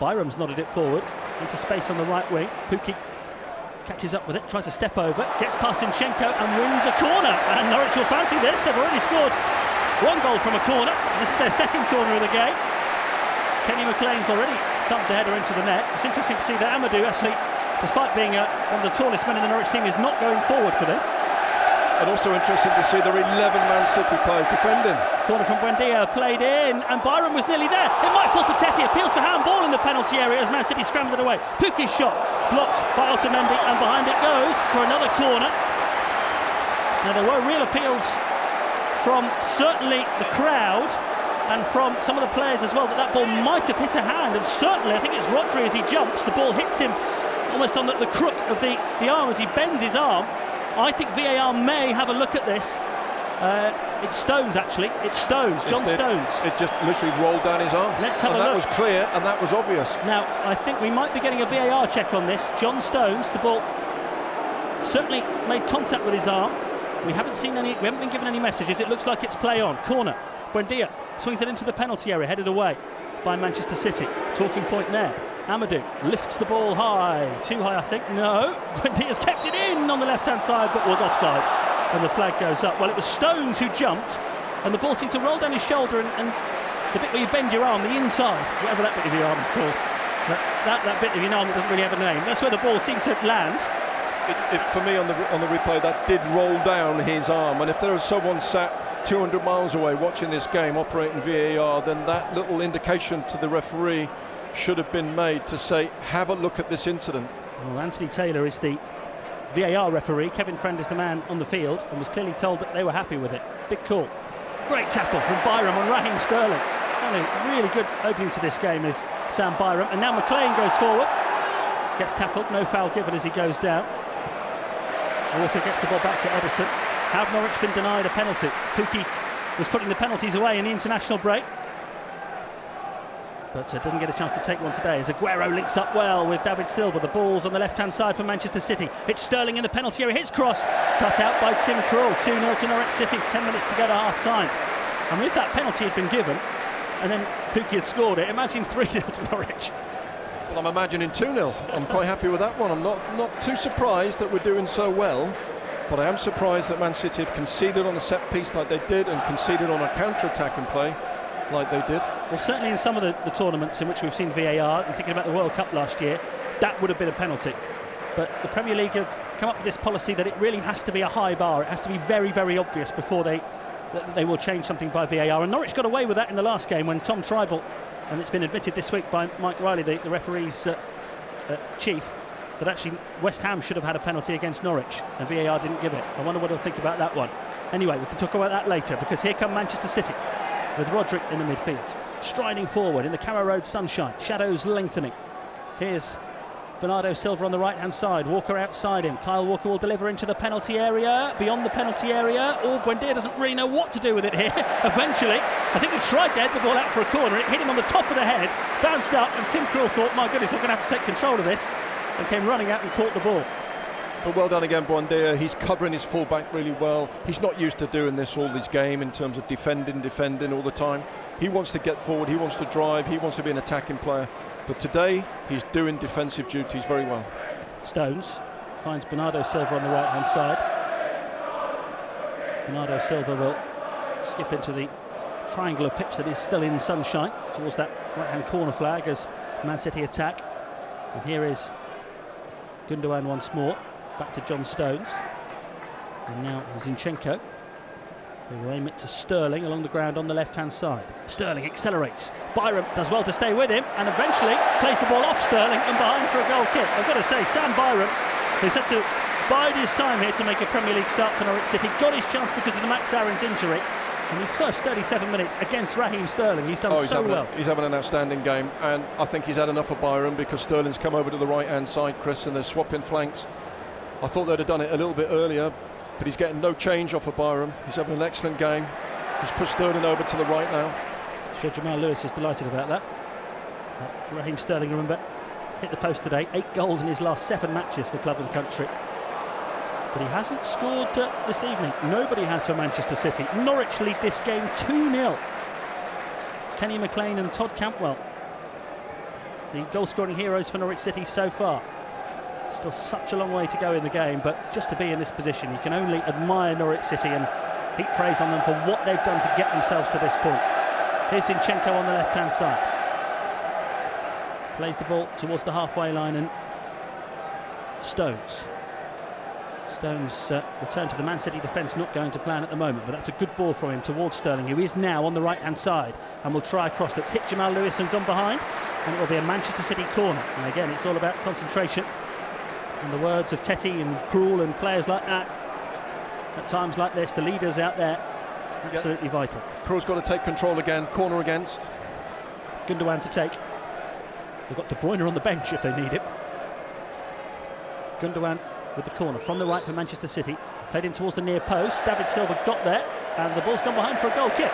S3: Byram's nodded it forward into space on the right wing. Pukki catches up with it, tries to step over, gets past Zinchenko and wins a corner. And Norwich will fancy this. They've already scored 1 goal from a corner. This is their 2nd corner of the game. Kenny McLean's already thumped a header into the net. It's interesting to see that Amadou, actually, despite being one of the tallest men in the Norwich team, is not going forward for this.
S2: And also interesting to see there are 11 Man City players defending.
S3: Corner from Buendia, played in, and Byram was nearly there. It might fall for Tetti, appeals for handball in the penalty area as Man City scrambled it away. Pukki's shot, blocked by Otamendi, and behind it goes for another corner. Now there were real appeals from certainly the crowd and from some of the players as well that ball might have hit a hand, and certainly I think it's Rodri as he jumps, the ball hits him almost on the crook of the arm as he bends his arm. I think VAR may have a look at this. It's Stones, actually. It's Stones, John Stones.
S2: It just literally rolled down his arm.
S3: Let's have a
S2: look.
S3: look.
S2: That was clear and that was obvious.
S3: Now, I think we might be getting a VAR check on this. John Stones, the ball certainly made contact with his arm. We haven't been given any messages. It looks like it's play on. Corner. Buendia swings it into the penalty area, headed away by Manchester City. Talking point there. Amadou lifts the ball high. Too high, I think. No. Buendia's kept it in on the left-hand side, but was offside. And the flag goes up. Well, it was Stones who jumped, and the ball seemed to roll down his shoulder, and the bit where you bend your arm, the inside, whatever that bit of your arm is called, that bit of your arm that doesn't really have a name, that's where the ball seemed to land.
S2: For me on the replay, that did roll down his arm, and if there was someone sat 200 miles away watching this game operating VAR, then that little indication to the referee should have been made to say, have a look at this incident.
S3: Well, Anthony Taylor is the VAR referee. Kevin Friend is the man on the field and was clearly told that they were happy with it. Big call. Great tackle from Byram on Raheem Sterling. And a really good opening to this game is Sam Byram. And now McLean goes forward. Gets tackled, no foul given as he goes down. Walker gets the ball back to Edison. Have Norwich been denied a penalty? Pukki was putting the penalties away in the international break. but doesn't get a chance to take one today as Aguero links up well with David Silva. The ball's on the left-hand side for Manchester City. It's Sterling in the penalty area, hits cross, cut out by Tim Krul. 2-0 to Norwich City, 10 minutes to go to half-time. And if that penalty had been given, and then Pukki had scored it, imagine 3-0 to Norwich.
S2: Well, I'm imagining 2-0. I'm quite happy with that one. I'm not too surprised that we're doing so well, but I am surprised that Man City have conceded on a set piece like they did and conceded on a counter-attacking play like they did.
S3: Well, certainly in some of the tournaments in which we've seen VAR, and thinking about the World Cup last year, that would have been a penalty. But the Premier League have come up with this policy that it really has to be a high bar. It has to be very, very obvious before they will change something by VAR. And Norwich got away with that in the last game when Tom Tribal, and it's been admitted this week by Mike Riley, the referee's chief, that actually West Ham should have had a penalty against Norwich, and VAR didn't give it. I wonder what he'll think about that one. Anyway, we can talk about that later, because here come Manchester City with Roderick in the midfield, striding forward in the Carrow Road sunshine, shadows lengthening. Here's Bernardo Silva on the right-hand side, Walker outside him. Kyle Walker will deliver into the penalty area, beyond the penalty area. Buendia doesn't really know what to do with it here. Eventually, I think he tried to head the ball out for a corner. It hit him on the top of the head, bounced up, and Tim Krul thought, my goodness, I'm going to have to take control of this, and came running out and caught the ball.
S2: But well done again, Buendia. He's covering his full-back really well. He's not used to doing this all this game in terms of defending all the time. He wants to get forward, he wants to drive, he wants to be an attacking player. But today, he's doing defensive duties very well.
S3: Stones finds Bernardo Silva on the right-hand side. Bernardo Silva will skip into the triangle of pitch that is still in sunshine towards that right-hand corner flag as Man City attack. And here is Gundogan once more. Back to John Stones, and now Zinchenko, who will aim it to Sterling along the ground on the left-hand side. Sterling accelerates, Byram does well to stay with him, and eventually plays the ball off Sterling and behind for a goal kick. I've got to say, Sam Byram, who's had to bide his time here to make a Premier League start for Norwich City, got his chance because of the Max Aarons injury. In his first 37 minutes against Raheem Sterling, he's done so well.
S2: He's having an outstanding game, and I think he's had enough of Byram because Sterling's come over to the right-hand side, Chris, and they're swapping flanks. I thought they'd have done it a little bit earlier, but he's getting no change off of Byram. He's having an excellent game. He's pushed Sterling over to the right now.
S3: Sure, Jamal Lewis is delighted about that. Raheem Sterling, remember, hit the post today. 8 goals in his last 7 matches for club and country. But he hasn't scored this evening. Nobody has for Manchester City. Norwich lead this game 2-0. Kenny McLean and Todd Cantwell, the goal-scoring heroes for Norwich City so far. Still such a long way to go in the game, but just to be in this position, you can only admire Norwich City and heap praise on them for what they've done to get themselves to this point. Here's Zinchenko on the left-hand side. Plays the ball towards the halfway line, and Stones return to the Man City defence, not going to plan at the moment, but that's a good ball from him towards Sterling, who is now on the right-hand side and will try a cross that's hit Jamal Lewis and gone behind, and it will be a Manchester City corner. And again, it's all about concentration. In the words of Tetty and Krul and players like that, at times like this, the leaders out there, absolutely vital.
S2: Krul's got to take control again, corner against.
S3: Gundogan to take. They've got De Bruyne on the bench if they need it. Gundogan with the corner from the right for Manchester City, played in towards the near post. David Silva got there, and the ball's gone behind for a goal kick.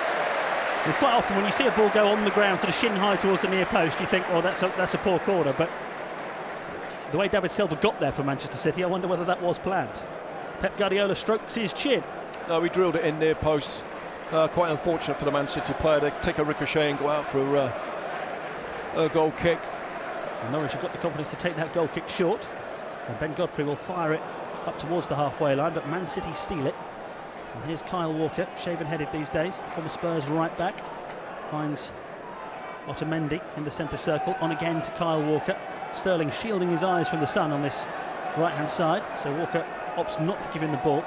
S3: It's quite often when you see a ball go on the ground sort of shin high towards the near post, you think, oh, that's a poor corner, but the way David Silva got there for Manchester City, I wonder whether that was planned. Pep Guardiola strokes his chin. No,
S2: he drilled it in near post. Quite unfortunate for the Man City player. They take a ricochet and go out for a goal kick.
S3: And Norwich have got the confidence to take that goal kick short, and Ben Godfrey will fire it up towards the halfway line, but Man City steal it. And here's Kyle Walker, shaven-headed these days, the former Spurs right back, finds Otamendi in the centre circle, on again to Kyle Walker. Sterling shielding his eyes from the sun on this right-hand side, so Walker opts not to give him the ball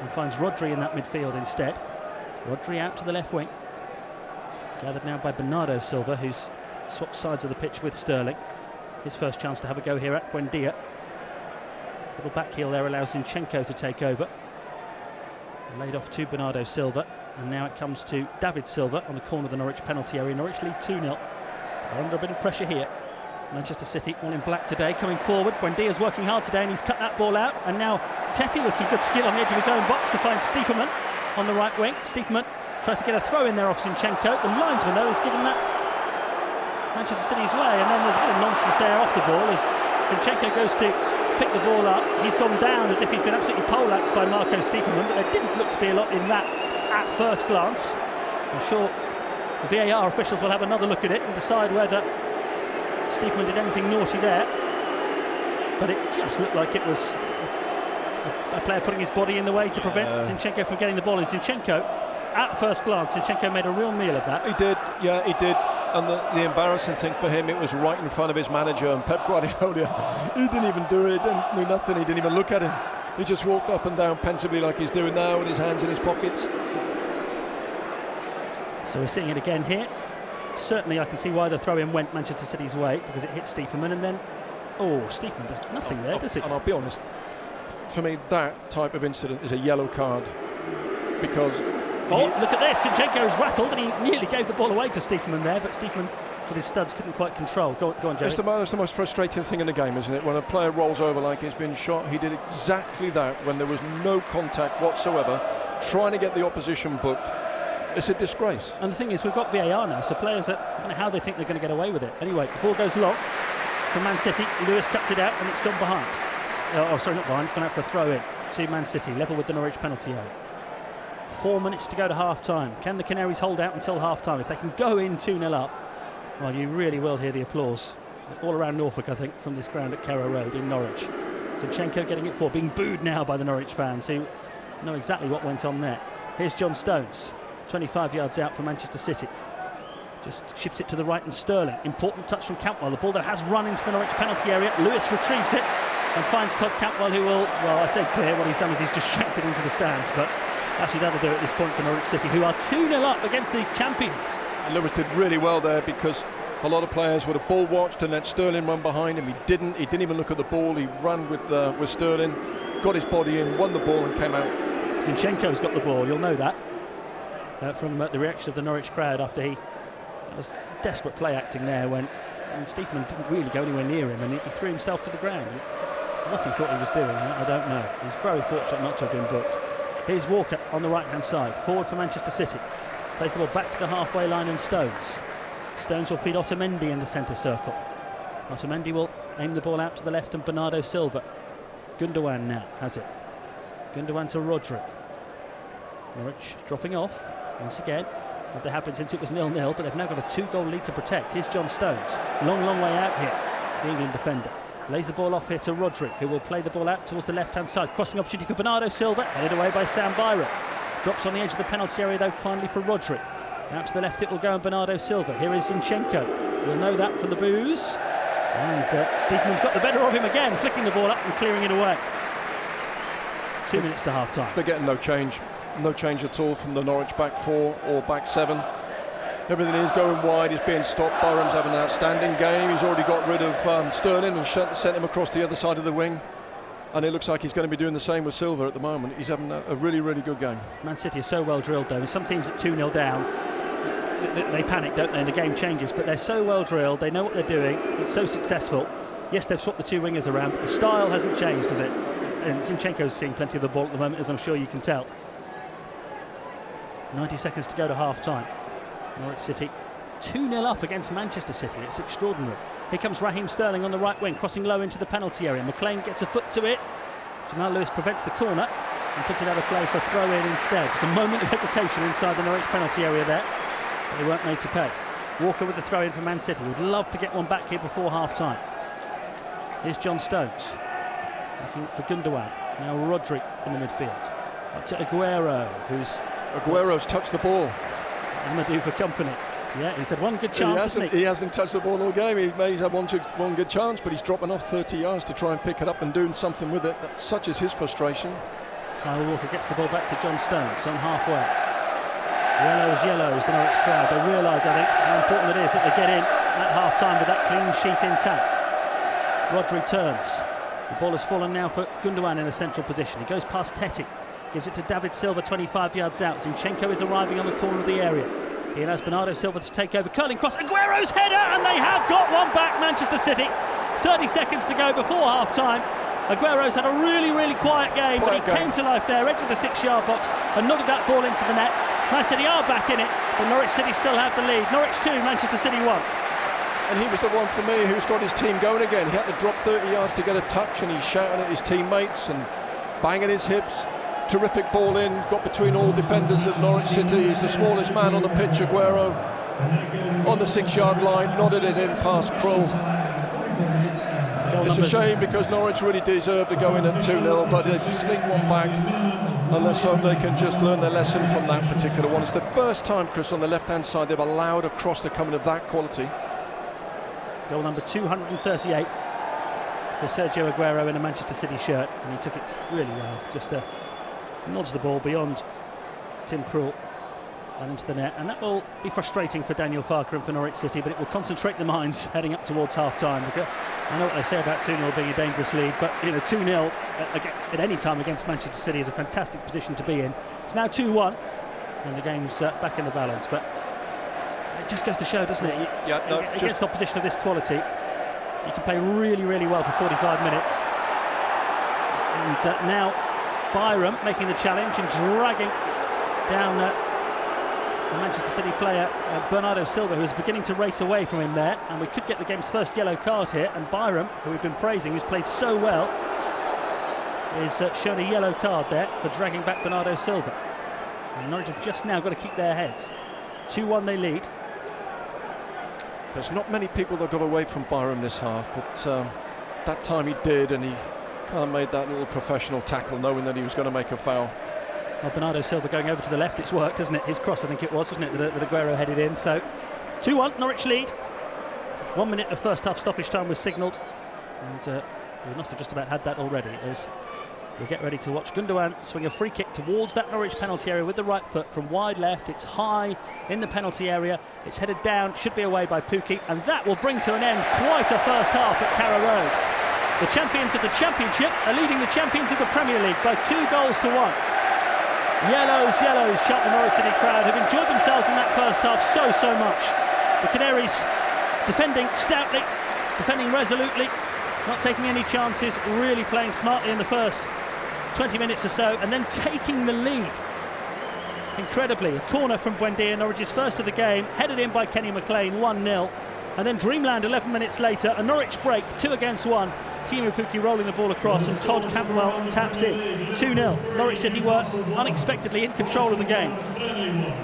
S3: and finds Rodri in that midfield instead. Rodri out to the left wing, gathered now by Bernardo Silva, who's swapped sides of the pitch with Sterling. His first chance to have a go here at Buendia. Little back heel there allows Zinchenko to take over. Laid off to Bernardo Silva, and now it comes to David Silva on the corner of the Norwich penalty area. Norwich lead 2-0. They're under a bit of pressure here. Manchester City all in black today, coming forward. Buendia's working hard today, and he's cut that ball out. And now Tetty with some good skill on the edge of his own box to find Stiepermann on the right wing. Stiepermann tries to get a throw in there off Zinchenko. The linesman, though, has given that Manchester City's way, and then there's a bit of nonsense there off the ball as Zinchenko goes to pick the ball up. He's gone down as if he's been absolutely poleaxed by Marco Stiepermann, but there didn't look to be a lot in that at first glance. I'm sure the VAR officials will have another look at it and decide whether Stiepermann did anything naughty there. But it just looked like it was a player putting his body in the way to prevent Zinchenko from getting the ball. And Zinchenko, at first glance, Zinchenko made a real meal of that.
S2: He did, yeah, he did. And the embarrassing thing for him, it was right in front of his manager, and Pep Guardiola, he didn't even do it, he didn't do nothing, he didn't even look at him. He just walked up and down pensively like he's doing now with his hands in his pockets.
S3: So we're seeing it again here. Certainly I can see why the throw-in went Manchester City's way, because it hit Stiepermann, and then, Stiepermann does nothing there, does he?
S2: And I'll be honest, for me, that type of incident is a yellow card, because...
S3: look at this, Zinchenko's rattled, and he nearly gave the ball away to Stiepermann there, but Stiepermann, with his studs, couldn't quite control. Go on, Jerry.
S2: It's the most frustrating thing in the game, isn't it? When a player rolls over like he's been shot, he did exactly that when there was no contact whatsoever, trying to get the opposition booked. It's a disgrace.
S3: And the thing is, we've got VAR now, so players, I don't know how they think they're going to get away with it. Anyway, the ball goes long from Man City. Lewis cuts it out, and it's gone behind. Sorry, not behind, it's gone out for a throw-in to Man City, level with the Norwich penalty area. 4 minutes to go to half-time. Can the Canaries hold out until half-time? If they can go in 2-0 up, well, you really will hear the applause all around Norfolk, I think, from this ground at Carrow Road in Norwich. Zinchenko getting it forward, being booed now by the Norwich fans who know exactly what went on there. Here's John Stones, 25 yards out from Manchester City. Just shifts it to the right, and Sterling. Important touch from Cantwell. The ball that has run into the Norwich penalty area. Lewis retrieves it and finds Todd Cantwell, who will, well, I say clear, what he's done is he's just shanked it into the stands, but actually that'll do at this point for Norwich City, who are 2-0 up against the champions.
S2: And Lewis did really well there, because a lot of players would have ball watched and let Sterling run behind him. He didn't even look at the ball. He ran with Sterling, got his body in, won the ball and came out.
S3: Zinchenko's got the ball, you'll know that from the reaction of the Norwich crowd after he was desperate play acting there when Stiepermann didn't really go anywhere near him, and he threw himself to the ground. What he thought he was doing, I don't know. He's very fortunate not to have been booked. Here's Walker on the right-hand side, forward for Manchester City. Plays the ball back to the halfway line, and Stones will feed Otamendi in the centre circle. Otamendi will aim the ball out to the left, and Bernardo Silva. Gundogan now has it. Gundogan to Rodri. Norwich dropping off once again, as they have been since it was 0-0, but they've now got a 2-goal lead to protect. Here's John Stones, long way out here, the England defender. Lays the ball off here to Rodri, who will play the ball out towards the left-hand side. Crossing opportunity for Bernardo Silva, headed away by Sam Byron. Drops on the edge of the penalty area though, finally for Rodri. Out to the left it will go, and Bernardo Silva. Here is Zinchenko. You'll know that from the boos. And Stiepermann's got the better of him again, flicking the ball up and clearing it away. 2 minutes to half-time.
S2: They're getting no change at all from the Norwich back four or back seven. Everything is going wide, he's being stopped. Byram's having an outstanding game. He's already got rid of Sterling and sent him across the other side of the wing. And it looks like he's going to be doing the same with Silva at the moment. He's having a really good game. Man
S3: City are so well drilled though. Some teams at 2-0 down, they panic, don't they, and the game changes. But they're so well drilled, they know what they're doing. It's so successful. Yes, they've swapped the two wingers around, but the style hasn't changed, has it? And Zinchenko's seeing plenty of the ball at the moment, as I'm sure you can tell. 90 seconds to go to half-time. Norwich City 2-0 up against Manchester City. It's extraordinary. Here comes Raheem Sterling on the right wing, crossing low into the penalty area. McLean gets a foot to it. Jamal Lewis prevents the corner and puts it out of play for a throw-in instead. Just a moment of hesitation inside the Norwich penalty area there, but they weren't made to pay. Walker with the throw-in for Man City. Would love to get one back here before half-time. Here's John Stones looking for Gundogan. Now Rodri in the midfield. Up to Aguero,
S2: Aguero's touched the ball.
S3: Amadou for company. Yeah, he's had one good chance.
S2: He hasn't touched the ball all game. He's had one good chance, but he's dropping off 30 yards to try and pick it up and doing something with it. Such is his frustration.
S3: Kyle Walker gets the ball back to John Stones on halfway. Yellows, the Norwich crowd. They realise, I think, how important it is that they get in at half-time with that clean sheet intact. Rodri turns. The ball has fallen now for Gundogan in a central position. He goes past Tetti. Gives it to David Silva 25 yards out. Zinchenko is arriving on the corner of the area. He allows Bernardo Silva to take over. Curling cross, Aguero's header, and they have got one back, Manchester City. 30 seconds to go before half-time. Aguero's had a really quiet game, but he came to life there, edge of the 6-yard box, and nodded that ball into the net. Man City are back in it, but Norwich City still have the lead. Norwich 2, Manchester City 1.
S2: and he was the one for me who's got his team going again. He had to drop 30 yards to get a touch, and he's shouting at his teammates and banging his hips. Terrific ball in, got between all defenders at Norwich City. He's the smallest man on the pitch, Aguero, on the 6-yard line, nodded it in past Krull. It's a shame because Norwich really deserved to go in at 2-0, but they've sneaked one back, and let's hope they can just learn their lesson from that particular one. It's the first time, Chris, on the left-hand side they've allowed a cross to come in of that quality.
S3: Goal number 238 for Sergio Aguero in a Manchester City shirt, and he took it really well. Just nods the ball beyond Tim Krul and into the net, and that will be frustrating for Daniel Farke and for Norwich City, but it will concentrate the minds heading up towards half-time. I know what they say about 2-0 being a dangerous lead, but 2-0 at any time against Manchester City is a fantastic position to be in. It's now 2-1 and the game's back in the balance, but it just goes to show, doesn't it? Against opposition of this quality, you can play really, really well for 45 minutes. And now Byram making the challenge and dragging down the Manchester City player Bernardo Silva, who is beginning to race away from him there, and we could get the game's first yellow card here. And Byram, who we've been praising, who's played so well, is shown a yellow card there for dragging back Bernardo Silva. And Norwich have just now got to keep their heads. 2-1 they lead.
S2: There's not many people that got away from Byram this half, but that time he did, and he kind of made that little professional tackle knowing that he was going to make a foul.
S3: Well, Bernardo Silva going over to the left, it's worked, hasn't it? His cross, I think it was, wasn't it, that Aguero headed in. So 2-1, Norwich lead. 1 minute of first half stoppage time was signalled, and we must have just about had that already as we get ready to watch Gundogan swing a free kick towards that Norwich penalty area with the right foot from wide left. It's high in the penalty area, it's headed down, should be away by Pukki, and that will bring to an end quite a first half at Carrow Road. The champions of the Championship are leading the champions of the Premier League by 2 goals to 1. Yellows, yellows, shout the Norwich City crowd, have enjoyed themselves in that first half so much. The Canaries defending stoutly, defending resolutely, not taking any chances, really playing smartly in the first 20 minutes or so, and then taking the lead. Incredibly, a corner from Buendia, Norwich's first of the game, headed in by Kenny McLean, 1-0. And then Dreamland 11 minutes later, a Norwich break, 2 against 1. Teemu Pukki rolling the ball across, and Todd Cantwell taps in. 2-0. Norwich City were unexpectedly in control of the game.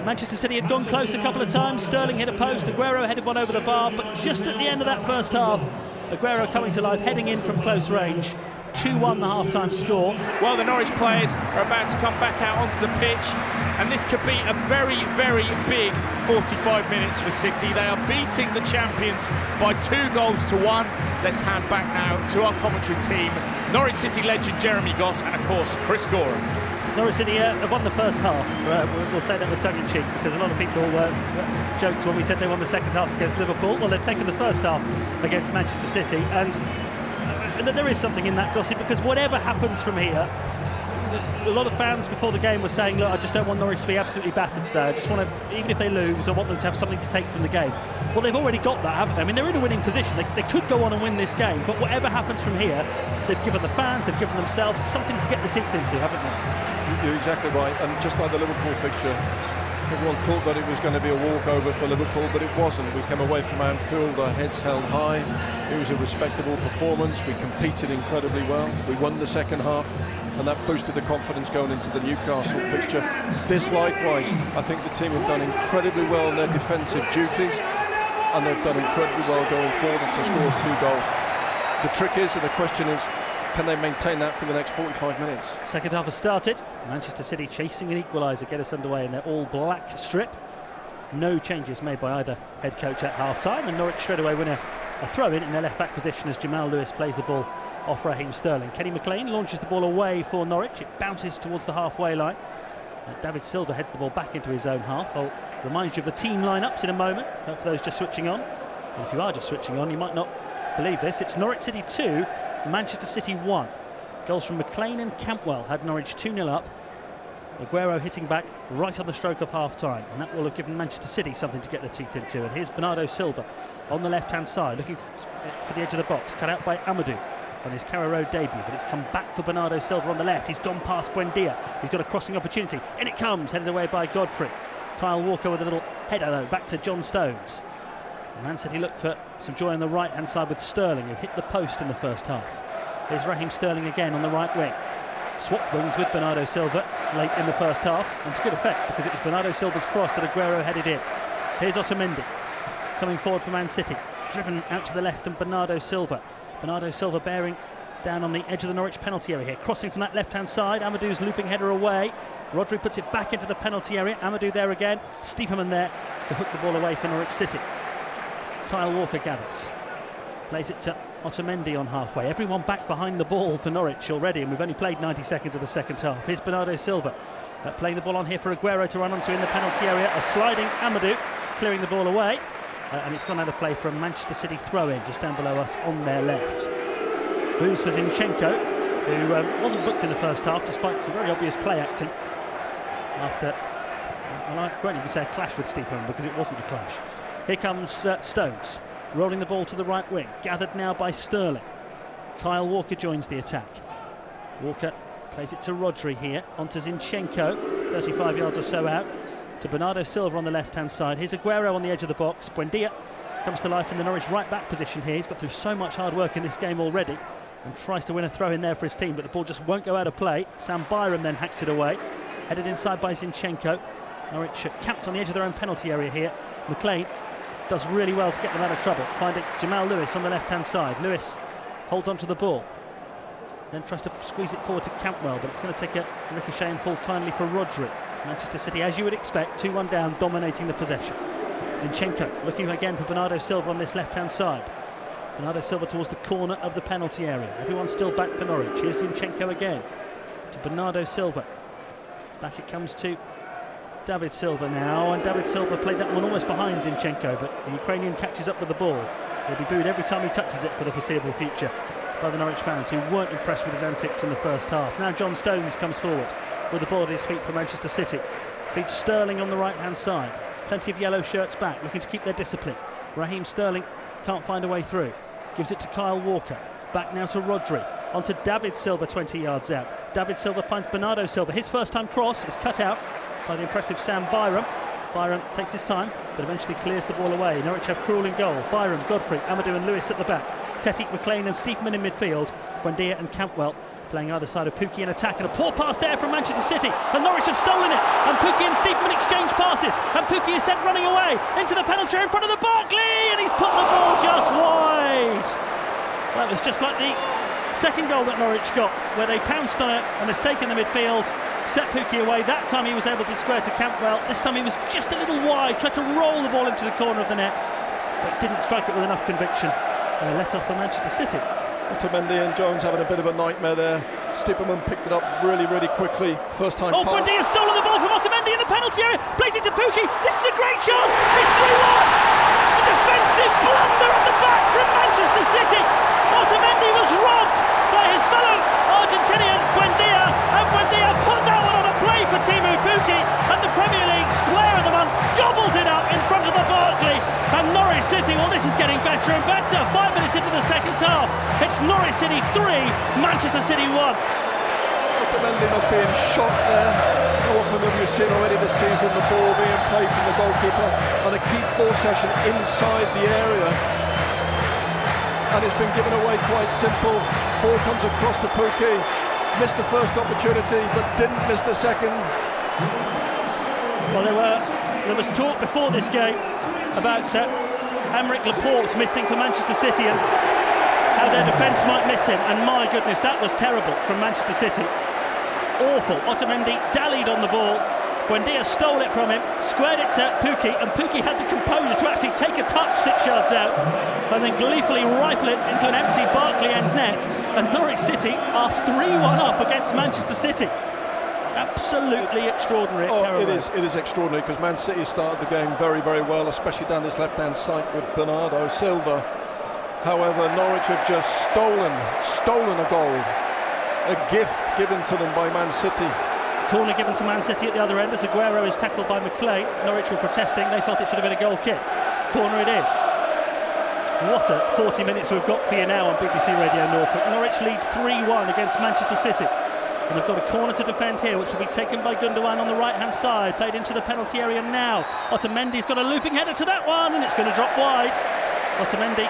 S3: Manchester City had gone close a couple of times. Sterling hit a post, Aguero headed one over the bar, but just at the end of that first half, Aguero coming to life, heading in from close range. 2-1 the half-time score.
S1: Well, the Norwich players are about to come back out onto the pitch, and this could be a very, very big 45 minutes for City. They are beating the champions by 2 goals to 1. Let's hand back now to our commentary team, Norwich City legend Jeremy Goss and, of course, Chris Gorham.
S3: Norwich City have won the first half. We'll say that with tongue-in-cheek, because a lot of people joked when we said they won the second half against Liverpool. Well, they've taken the first half against Manchester City, and there is something in that, Gossip, because whatever happens from here, a lot of fans before the game were saying, look, I just don't want Norwich to be absolutely battered today. I just want to, even if they lose, I want them to have something to take from the game. Well, they've already got that, haven't they? I mean, they're in a winning position. They could go on and win this game, but whatever happens from here, they've given the fans, they've given themselves something to get the teeth into, haven't they?
S2: You're exactly right, and just like the Liverpool fixture, everyone thought that it was going to be a walkover for Liverpool, but it wasn't. We came away from Anfield, our heads held high. It was a respectable performance. We competed incredibly well. We won the second half, and that boosted the confidence going into the Newcastle fixture. This, likewise, I think the team have done incredibly well in their defensive duties, and they've done incredibly well going forward to score 2 goals. The trick is, and the question is, can they maintain that for the next 45 minutes?
S3: Second half has started. Manchester City chasing an equaliser, get us underway in their all-black strip. No changes made by either head coach at half-time, and Norwich straight away win a throw-in their left-back position as Jamal Lewis plays the ball off Raheem Sterling. Kenny McLean launches the ball away for Norwich. It bounces towards the halfway line. David Silva heads the ball back into his own half. I'll remind you of the team lineups in a moment, for those just switching on. And if you are just switching on, you might not believe this. It's Norwich City 2, Manchester City 1. Goals from McLean and Cantwell had Norwich 2-0 up. Aguero hitting back right on the stroke of half-time, and that will have given Manchester City something to get their teeth into. And here's Bernardo Silva on the left-hand side, looking for the edge of the box, cut out by Amadou on his Carrow Road debut, but it's come back for Bernardo Silva on the left. He's gone past Buendia. He's got a crossing opportunity. In it comes, headed away by Godfrey. Kyle Walker with a little header, though, back to John Stones. Man City look for some joy on the right-hand side with Sterling, who hit the post in the first half. Here's Raheem Sterling again on the right wing. Swapped wings with Bernardo Silva late in the first half, and to good effect because it was Bernardo Silva's cross that Aguero headed in. Here's Otamendi coming forward for Man City, driven out to the left, and Bernardo Silva. Bernardo Silva bearing down on the edge of the Norwich penalty area here, crossing from that left-hand side. Amadou's looping header away. Rodri puts it back into the penalty area. Amadou there again. Stiepermann there to hook the ball away for Norwich City. Kyle Walker gathers, plays it to Otamendi on halfway. Everyone back behind the ball for Norwich already, and we've only played 90 seconds of the second half. Here's Bernardo Silva playing the ball on here for Aguero to run onto in the penalty area. A sliding Amadou clearing the ball away, and it's gone out of play for a Manchester City throw-in just down below us on their left. Booze for Zinchenko, who wasn't booked in the first half despite some very obvious play acting after, well, I won't even say a clash with Stiepermann because it wasn't a clash. Here comes Stones, rolling the ball to the right wing, gathered now by Sterling. Kyle Walker joins the attack. Walker plays it to Rodri here, onto Zinchenko, 35 yards or so out, to Bernardo Silva on the left-hand side. Here's Aguero on the edge of the box. Buendia comes to life in the Norwich right-back position here. He's got through so much hard work in this game already and tries to win a throw-in there for his team, but the ball just won't go out of play. Sam Byram then hacks it away, headed inside by Zinchenko. Norwich camped on the edge of their own penalty area here. McLean does really well to get them out of trouble, finding Jamal Lewis on the left-hand side. Lewis holds onto the ball, then tries to squeeze it forward to Campbell, but it's going to take a ricochet and fall kindly for Rodri. Manchester City, as you would expect, 2-1 down, dominating the possession. Zinchenko looking again for Bernardo Silva on this left-hand side. Bernardo Silva towards the corner of the penalty area. Everyone's still back for Norwich. Here's Zinchenko again to Bernardo Silva. Back it comes to David Silva now, and David Silva played that one almost behind Zinchenko, but the Ukrainian catches up with the ball. He'll be booed every time he touches it for the foreseeable future by the Norwich fans, who weren't impressed with his antics in the first half. Now John Stones comes forward with the ball at his feet for Manchester City. Feeds Sterling on the right-hand side. Plenty of yellow shirts back, looking to keep their discipline. Raheem Sterling can't find a way through. Gives it to Kyle Walker. Back now to Rodri. Onto David Silva, 20 yards out. David Silva finds Bernardo Silva. His first-time cross is cut out by the impressive Sam Byram. Byram takes his time, but eventually clears the ball away. Norwich have Krul in goal. Byram, Godfrey, Amadou and Lewis at the back. Tetic, McLean and Stiepermann in midfield. Buendia and Campbell playing either side of Pukki in attack, and a poor pass there from Manchester City, and Norwich have stolen it, and Pukki and Stiepermann exchange passes, and Pukki is sent running away into the penalty area in front of the Barkley, and he's put the ball just wide. That was just like the second goal that Norwich got, where they pounced on a mistake in the midfield, set Pukki away. That time he was able to square to Campbell. This time he was just a little wide, tried to roll the ball into the corner of the net, but didn't strike it with enough conviction, and a let off for Manchester City.
S2: Otamendi and Jones having a bit of a nightmare there. Stiepermann picked it up really quickly. First time pass.
S3: Buendia stolen the ball from Otamendi in the penalty area. Plays it to Pukki. This is a great chance. It's 3-1. A defensive blunder at the back from Manchester City. Otamendi was robbed by his fellow Argentinian Buendia, and Buendia put that one on a play for Teemu Pukki, and the Premier League's player of the month gobbled it up in front of the Barkley. And Norwich City, well, this is getting better and better. 5 minutes into the second half, it's Norwich City 3, Manchester City 1.
S2: Otamendi must be in shock there. How often have you seen already this season the ball being played from the goalkeeper on a key ball session inside the area, and it's been given away quite simple. Ball comes across to Pukki, missed the first opportunity but didn't miss the second.
S3: Well, there was talk before this game about Aymeric Laporte missing for Manchester City and how their defence might miss him, and my goodness, that was terrible from Manchester City. Awful. Otamendi dallied on the ball. Buendia stole it from him, squared it to Pukki, and Pukki had the composure to actually take a touch 6 yards out and then gleefully rifle it into an empty Barkley end net, and Norwich City are 3-1 up against Manchester City. Absolutely extraordinary.
S2: It is extraordinary, because Man City started the game very well, especially down this left-hand side with Bernardo Silva. However, Norwich have just stolen a goal, a gift given to them by Man City.
S3: Corner given to Man City at the other end as Aguero is tackled by McLean. Norwich were protesting, they felt it should have been a goal kick. Corner it is. What a 40 minutes we've got for you now on BBC Radio Norfolk. Norwich lead 3-1 against Manchester City. And they've got a corner to defend here, which will be taken by Gundogan on the right-hand side. Played into the penalty area now. Otamendi's got a looping header to that one, and it's going to drop wide. Otamendi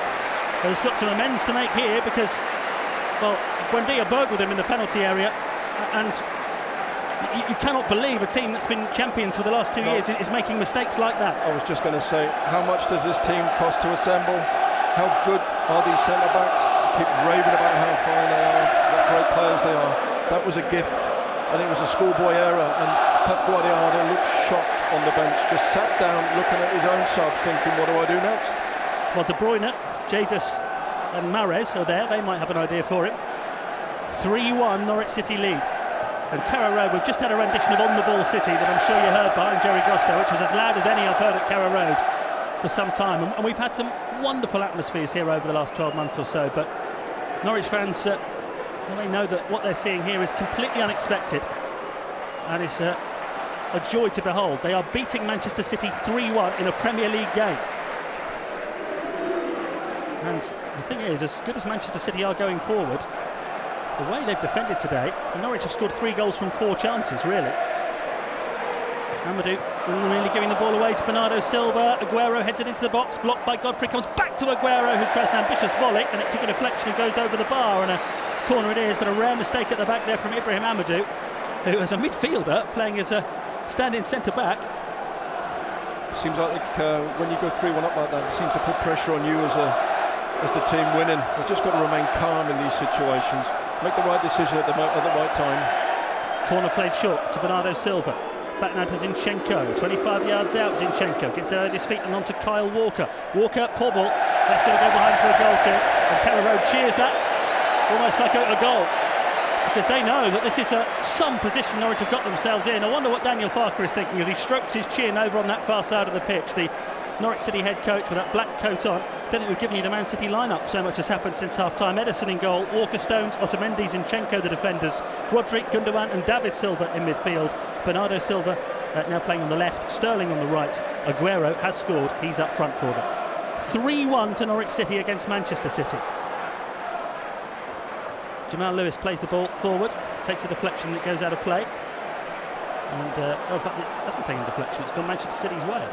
S3: has got some amends to make here because, well, Buendia burgled him in the penalty area, and you cannot believe a team that's been champions for the last 2 years is making mistakes like that.
S2: I was just going to say, how much does this team cost to assemble? How good are these centre-backs? Keep raving about how fine they are, what great players they are. That was a gift, and it was a schoolboy error, and Pep Guardiola looked shocked on the bench, just sat down looking at his own subs thinking, what do I do next?
S3: Well, De Bruyne, Jesus and Mahrez are there, they might have an idea for him. 3-1 Norwich City lead. And Carrow Road, we've just had a rendition of On the Ball City that I'm sure you heard behind Jerry Goss there, which was as loud as any I've heard at Carrow Road for some time. And we've had some wonderful atmospheres here over the last 12 months or so, but Norwich fans, well, they know that what they're seeing here is completely unexpected, and it's a joy to behold. They are beating Manchester City 3-1 in a Premier League game. And the thing is, as good as Manchester City are going forward, the way they've defended today, and Norwich have scored 3 goals from 4 chances, really. Amadou really giving the ball away to Bernardo Silva. Aguero heads it into the box, blocked by Godfrey, comes back to Aguero, who tries an ambitious volley, and it took a deflection and goes over the bar, and a corner it is, but a rare mistake at the back there from Ibrahim Amadou, who is a midfielder playing as a stand-in centre-back.
S2: Seems like when you go 3-1 up like that, it seems to put pressure on you as the team winning. You've just got to remain calm in these situations, make the right decision at the right time.
S3: Corner played short to Bernardo Silva. Back now to Zinchenko, 25 yards out. Zinchenko gets it out of his feet and onto Kyle Walker. Walker, poor ball, that's going to go behind for a goal kick, and Carrow Road cheers that almost like a goal, because they know that this is some position Norwich have got themselves in. I wonder what Daniel Farke is thinking as he strokes his chin over on that far side of the pitch. The Norwich City head coach with that black coat on. Don't think we've given you the Man City lineup. So much has happened since half-time. Ederson in goal, Walker, Stones, Otamendi, Zinchenko the defenders, Rodrick, Gundogan and David Silva in midfield. Bernardo Silva now playing on the left, Sterling on the right. Aguero has scored, he's up front for them. 3-1 to Norwich City against Manchester City. Jamal Lewis plays the ball forward, takes a deflection that goes out of play. And in fact, it hasn't taken a deflection, it's gone Manchester City's way.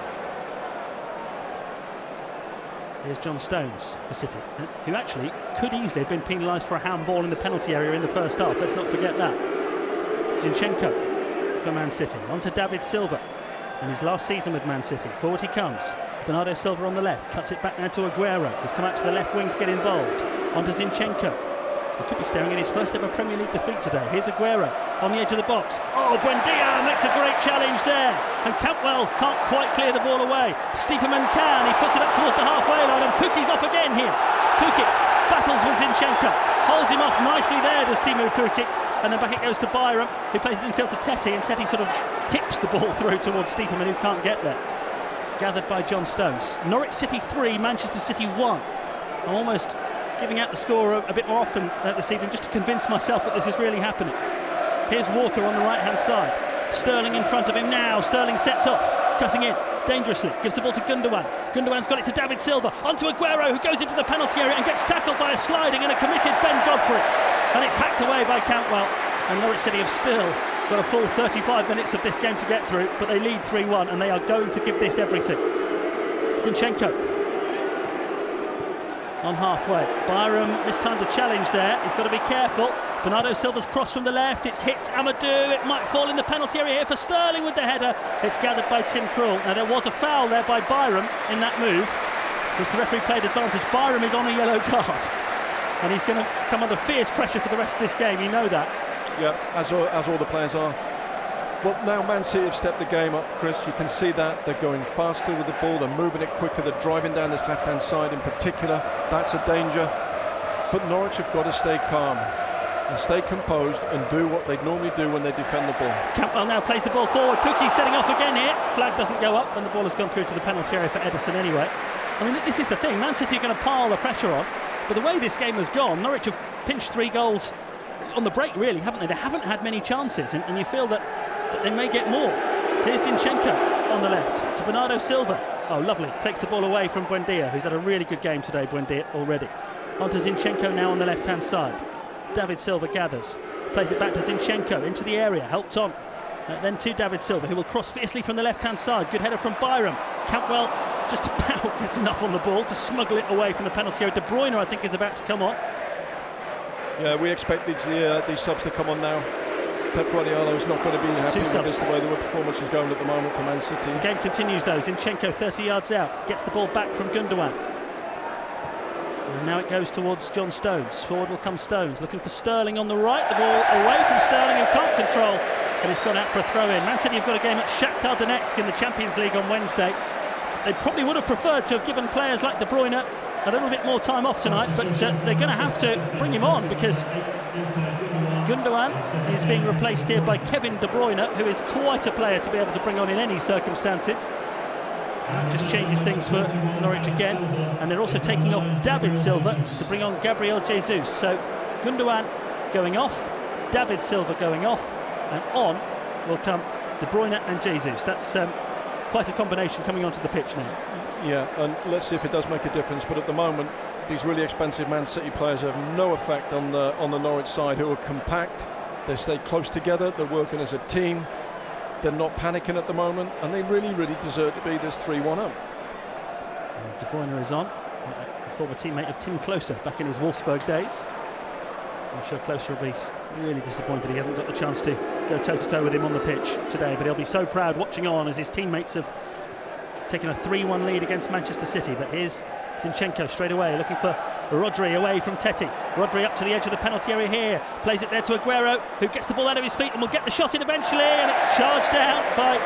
S3: Here's John Stones for City, who actually could easily have been penalised for a handball in the penalty area in the first half. Let's not forget that. Zinchenko for Man City. On to David Silva in his last season with Man City. Forward he comes. Bernardo Silva on the left. Cuts it back now to Aguero. He's come out to the left wing to get involved. On to Zinchenko. He could be staring at his first ever Premier League defeat today. Here's Aguero on the edge of the box. Oh, Buendia makes a great challenge there. And Campbell can't quite clear the ball away. Stiepermann can. He puts it up towards the halfway line, and Pukki's off again here. Pukki battles with Zinchenko. Holds him off nicely there, does Teemu Pukki. And then back it goes to Byram, who plays it infield to Teti, and Teti sort of hips the ball through towards Stiepermann, who can't get there. Gathered by John Stones. Norwich City 3, Manchester City 1. I'm almost giving out the score a bit more often this evening just to convince myself that this is really happening. Here's Walker on the right-hand side. Sterling in front of him now. Sterling sets off, cutting in dangerously. Gives the ball to Gundogan. Gundogan's got it to David Silva. Onto Aguero, who goes into the penalty area and gets tackled by a sliding and a committed Ben Godfrey. And it's hacked away by Cantwell. And Norwich City have still got a full 35 minutes of this game to get through, but they lead 3-1 and they are going to give this everything. Zinchenko on halfway. Byram this time to challenge there. He's got to be careful. Bernardo Silva's cross from the left. It's hit Amadou. It might fall in the penalty area here for Sterling with the header. It's gathered by Tim Krul. Now there was a foul there by Byram in that move, which the referee played advantage. Byram is on a yellow card, and he's going to come under fierce pressure for the rest of this game. You know that. Yeah,
S2: as all the players are. Well, now Man City have stepped the game up, Chris. You can see that they're going faster with the ball, they're moving it quicker, they're driving down this left-hand side in particular. That's a danger. But Norwich have got to stay calm and stay composed and do what they normally do when they defend the ball.
S3: Campbell now plays the ball forward. Pukki setting off again here. Flag doesn't go up, and the ball has gone through to the penalty area for Ederson anyway. I mean, this is the thing. Man City are going to pile the pressure on, but the way this game has gone, Norwich have pinched 3 goals on the break, really, haven't they? They haven't had many chances, and you feel that they may get more. Here's Zinchenko on the left to Bernardo Silva. Oh, lovely. Takes the ball away from Buendia, who's had a really good game today, Buendia, already. On to Zinchenko now on the left-hand side. David Silva gathers. Plays it back to Zinchenko, into the area, helped on. Then to David Silva, who will cross fiercely from the left-hand side. Good header from Byram. Campbell just about gets enough on the ball to smuggle it away from the penalty area. De Bruyne, I think, is about to come on.
S2: Yeah, we expect these subs to come on now. Pep Guardiola is not going to be happy with this, the way the performance is going at the moment for Man City.
S3: The game continues though. Zinchenko 30 yards out, gets the ball back from Gundogan. And now it goes towards John Stones. Forward will come Stones, looking for Sterling on the right. The ball away from Sterling, who can't control, and it's gone out for a throw-in. Man City have got a game at Shakhtar Donetsk in the Champions League on Wednesday. They probably would have preferred to have given players like De Bruyne a little bit more time off tonight, but they're going to have to bring him on because Gundogan is being replaced here by Kevin De Bruyne, who is quite a player to be able to bring on in any circumstances. That just changes things for Norwich again, and they're also taking off David Silva to bring on Gabriel Jesus. So Gundogan going off, David Silva going off, and on will come De Bruyne and Jesus. That's quite a combination coming onto the pitch now.
S2: Yeah, and let's see if it does make a difference. But at the moment, these really expensive Man City players have no effect on the Norwich side, who are compact. They stay close together. They're working as a team. They're not panicking at the moment, and they really, really deserve to be this 3-1 up.
S3: De Bruyne is on, a former teammate of Tim Klose back in his Wolfsburg days. I'm sure Klose will be really disappointed he hasn't got the chance to go toe-to-toe with him on the pitch today, but he'll be so proud watching on as his teammates have taken a 3-1 lead against Manchester City. But here's Zinchenko straight away, looking for Rodri away from Teti. Rodri up to the edge of the penalty area here, plays it there to Aguero, who gets the ball out of his feet and will get the shot in eventually, and it's charged down by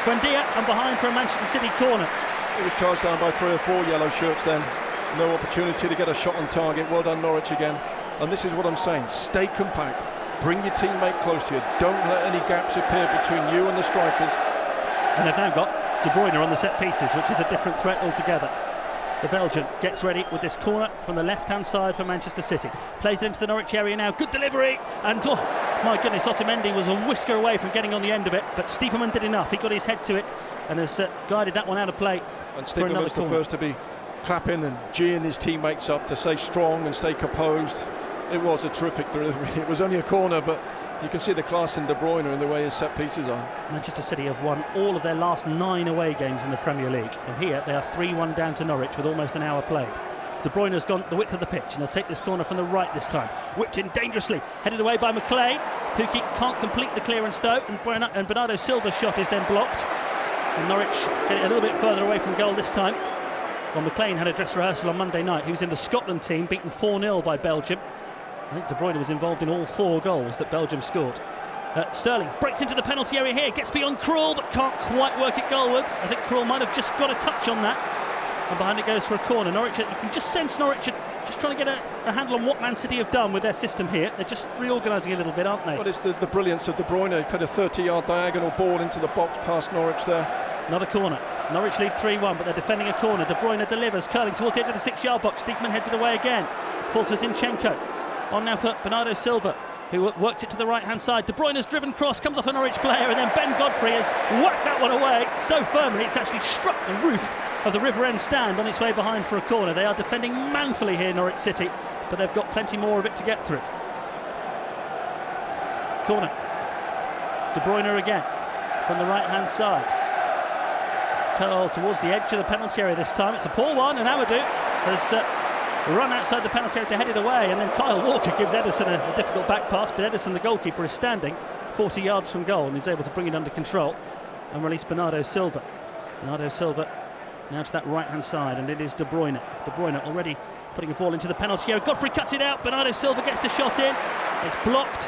S3: Buendia and behind for a Manchester City corner.
S2: It was charged down by 3 or 4 yellow shirts then. No opportunity to get a shot on target. Well done, Norwich again. And this is what I'm saying, stay compact, bring your teammate close to you, don't let any gaps appear between you and the strikers.
S3: And they've now got De Bruyne on the set pieces, which is a different threat altogether. The Belgian gets ready with this corner from the left-hand side for Manchester City. Plays it into the Norwich area now, good delivery, and oh my goodness, Otamendi was a whisker away from getting on the end of it, but Stiepermann did enough. He got his head to it and has guided that one out of play.
S2: And Stiepermann's the first to be clapping and geeing his teammates up to stay strong and stay composed. It was a terrific delivery. It was only a corner, but you can see the class in De Bruyne and the way his set pieces are.
S3: Manchester City have won all of their last 9 away games in the Premier League, and here they are 3-1 down to Norwich with almost an hour played. De Bruyne has gone the width of the pitch, and they'll take this corner from the right this time. Whipped in dangerously, headed away by McLean. Pukki can't complete the clearance though, and Bernardo Silva's shot is then blocked. And Norwich get it a little bit further away from goal this time. Well, McLean had a dress rehearsal on Monday night. He was in the Scotland team, beaten 4-0 by Belgium. I think De Bruyne was involved in all 4 goals that Belgium scored. Sterling breaks into the penalty area here, gets beyond Krul, but can't quite work it goalwards. I think Krul might have just got a touch on that. And behind it goes for a corner. Norwich, you can just sense Norwich are just trying to get a handle on what Man City have done with their system here. They're just reorganising a little bit, aren't they?
S2: Well, it's the brilliance of De Bruyne. He put a 30-yard diagonal ball into the box past Norwich there.
S3: Not a corner. Norwich lead 3-1, but they're defending a corner. De Bruyne delivers, curling towards the edge of the 6-yard box. Stiepermann heads it away again. Falls for Zinchenko. On now for Bernardo Silva, who works it to the right-hand side. De Bruyne's driven cross, comes off a Norwich player, and then Ben Godfrey has whacked that one away so firmly it's actually struck the roof of the River End stand on its way behind for a corner. They are defending manfully here, Norwich City, but they've got plenty more of it to get through. Corner. De Bruyne again from the right-hand side. Curl towards the edge of the penalty area this time. It's a poor one, and Amadou has run outside the penalty area to head it away, and then Kyle Walker gives Ederson a difficult back pass, but Ederson, the goalkeeper, is standing 40 yards from goal and is able to bring it under control and release Bernardo Silva. Bernardo Silva now to that right-hand side, and it is De Bruyne. De Bruyne already putting a ball into the penalty area. Godfrey cuts it out. Bernardo Silva gets the shot in. It's blocked.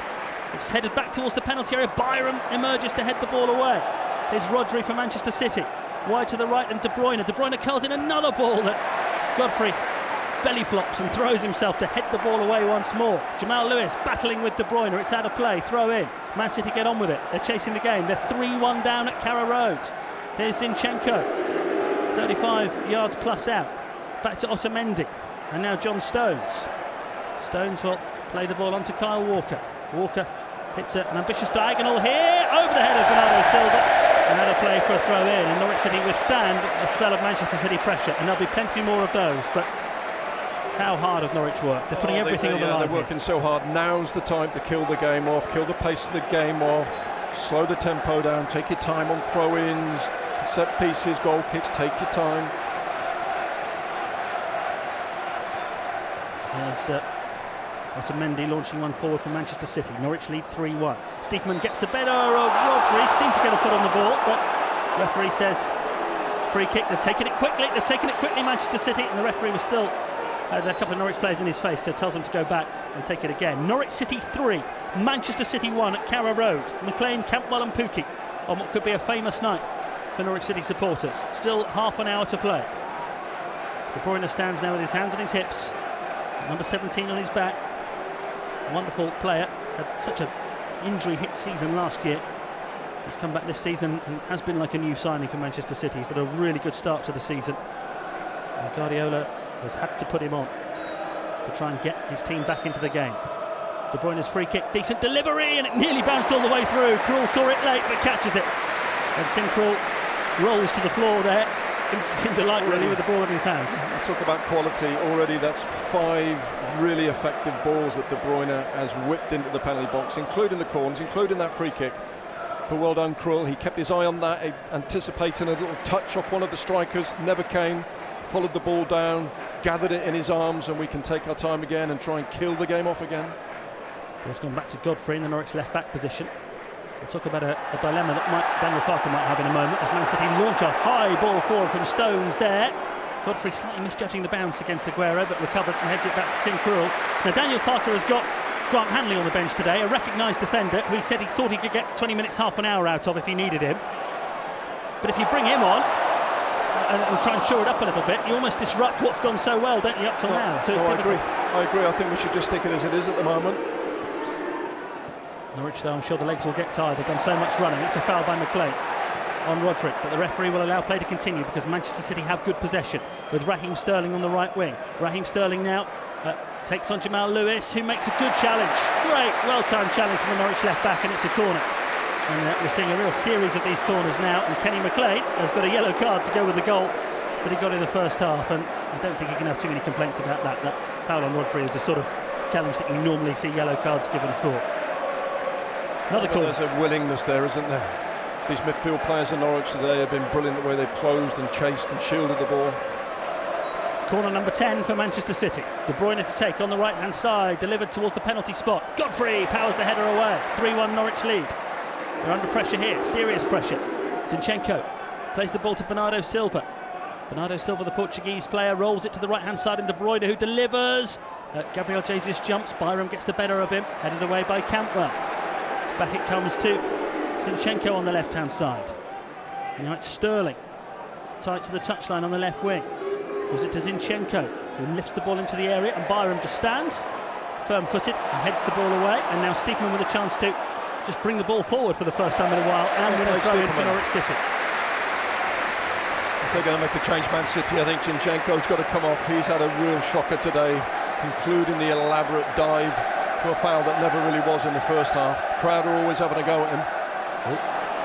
S3: It's headed back towards the penalty area. Byram emerges to head the ball away. Here's Rodri for Manchester City. Wide to the right, and De Bruyne. De Bruyne curls in another ball that Godfrey belly flops and throws himself to head the ball away once more. Jamal Lewis battling with De Bruyne. It's out of play. Throw in. Man City get on with it. They're chasing the game. They're 3-1 down at Carrow Road. There's Zinchenko. 35 yards plus out. Back to Otamendi. And now John Stones. Stones will play the ball onto Kyle Walker. Walker hits an ambitious diagonal here. Over the head of Bernardo Silva. And out of play for a throw in. And Norwich City withstand a spell of Manchester City pressure. And there'll be plenty more of those. But How hard have Norwich worked? They're putting everything on the line.
S2: They're working so hard. Now's the time to kill the game off, kill the pace of the game off, slow the tempo down, take your time on throw-ins, set pieces, goal kicks, take your time.
S3: There's Otamendi launching one forward for Manchester City. Norwich lead 3-1. Steepman gets the better of Rodri, seems to get a foot on the ball, but referee says free kick. They've taken it quickly, Manchester City, and the referee was still had a couple of Norwich players in his face, so tells them to go back and take it again. Norwich City 3, Manchester City 1 at Carrow Road. McLean, Campbell and Pukki on what could be a famous night for Norwich City supporters. Still half an hour to play. De Bruyne stands now with his hands on his hips, number 17 on his back. A wonderful player, had such an injury-hit season last year. He's come back this season and has been like a new signing for Manchester City. He's had a really good start to the season. And Guardiola has had to put him on to try and get his team back into the game. De Bruyne's free kick, decent delivery, and it nearly bounced all the way through. Krul saw it late, but catches it. And Tim Krul rolls to the floor there, in delight really with the ball in his hands.
S2: Talk about quality already. That's 5 really effective balls that De Bruyne has whipped into the penalty box, including the corners, including that free kick. But well done, Krul. He kept his eye on that, anticipating a little touch off one of the strikers. Never came. Followed the ball down, gathered it in his arms, and we can take our time again and try and kill the game off again.
S3: Ball's gone back to Godfrey in the Norwich left-back position. We'll talk about a dilemma that Daniel Farke might have in a moment as Man City launch a high ball forward from Stones there. Godfrey slightly misjudging the bounce against Aguero, but recovers and heads it back to Tim Krul. Now Daniel Farke has got Grant Hanley on the bench today, a recognised defender who he said he thought he could get 20 minutes, half an hour out of if he needed him. But if you bring him on and try and shore it up a little bit, you almost disrupt what's gone so well, don't you, up till now? So it's difficult.
S2: I agree. I think we should just stick it as it is at the moment.
S3: Norwich, though, I'm sure the legs will get tired. They've done so much running. It's a foul by McLean on Roderick, but the referee will allow play to continue because Manchester City have good possession with Raheem Sterling on the right wing. Raheem Sterling now takes on Jamal Lewis, who makes a good challenge. Great, well-timed challenge from the Norwich left-back, and it's a corner. And we're seeing a real series of these corners now, and Kenny McLean has got a yellow card to go with the goal that he got in the first half, and I don't think he can have too many complaints about that. That foul on Rodri is the sort of challenge that you normally see yellow cards given for. Another corner.
S2: There's a willingness there, isn't there? These midfield players in Norwich today have been brilliant the way they've closed and chased and shielded the ball.
S3: Corner number 10 for Manchester City. De Bruyne to take on the right-hand side, delivered towards the penalty spot. Godfrey powers the header away. 3-1 Norwich lead. They're under pressure here, serious pressure. Zinchenko plays the ball to Bernardo Silva. Bernardo Silva, the Portuguese player, rolls it to the right-hand side, and De Bruyne, who delivers. Gabriel Jesus jumps, Byram gets the better of him, headed away by Cantwell. Back it comes to Zinchenko on the left-hand side. Now it's Sterling, tight to the touchline on the left wing. Gives it to Zinchenko, who lifts the ball into the area, and Byram just stands, firm-footed, and heads the ball away. And now Steepman with a chance to just bring the ball forward for the first time in a while, and win a throw in for Norwich City.
S2: If they're going to make a change, Man City, I think Zinchenko's got to come off. He's had a real shocker today, including the elaborate dive for a foul that never really was in the first half. The crowd are always having a go at him.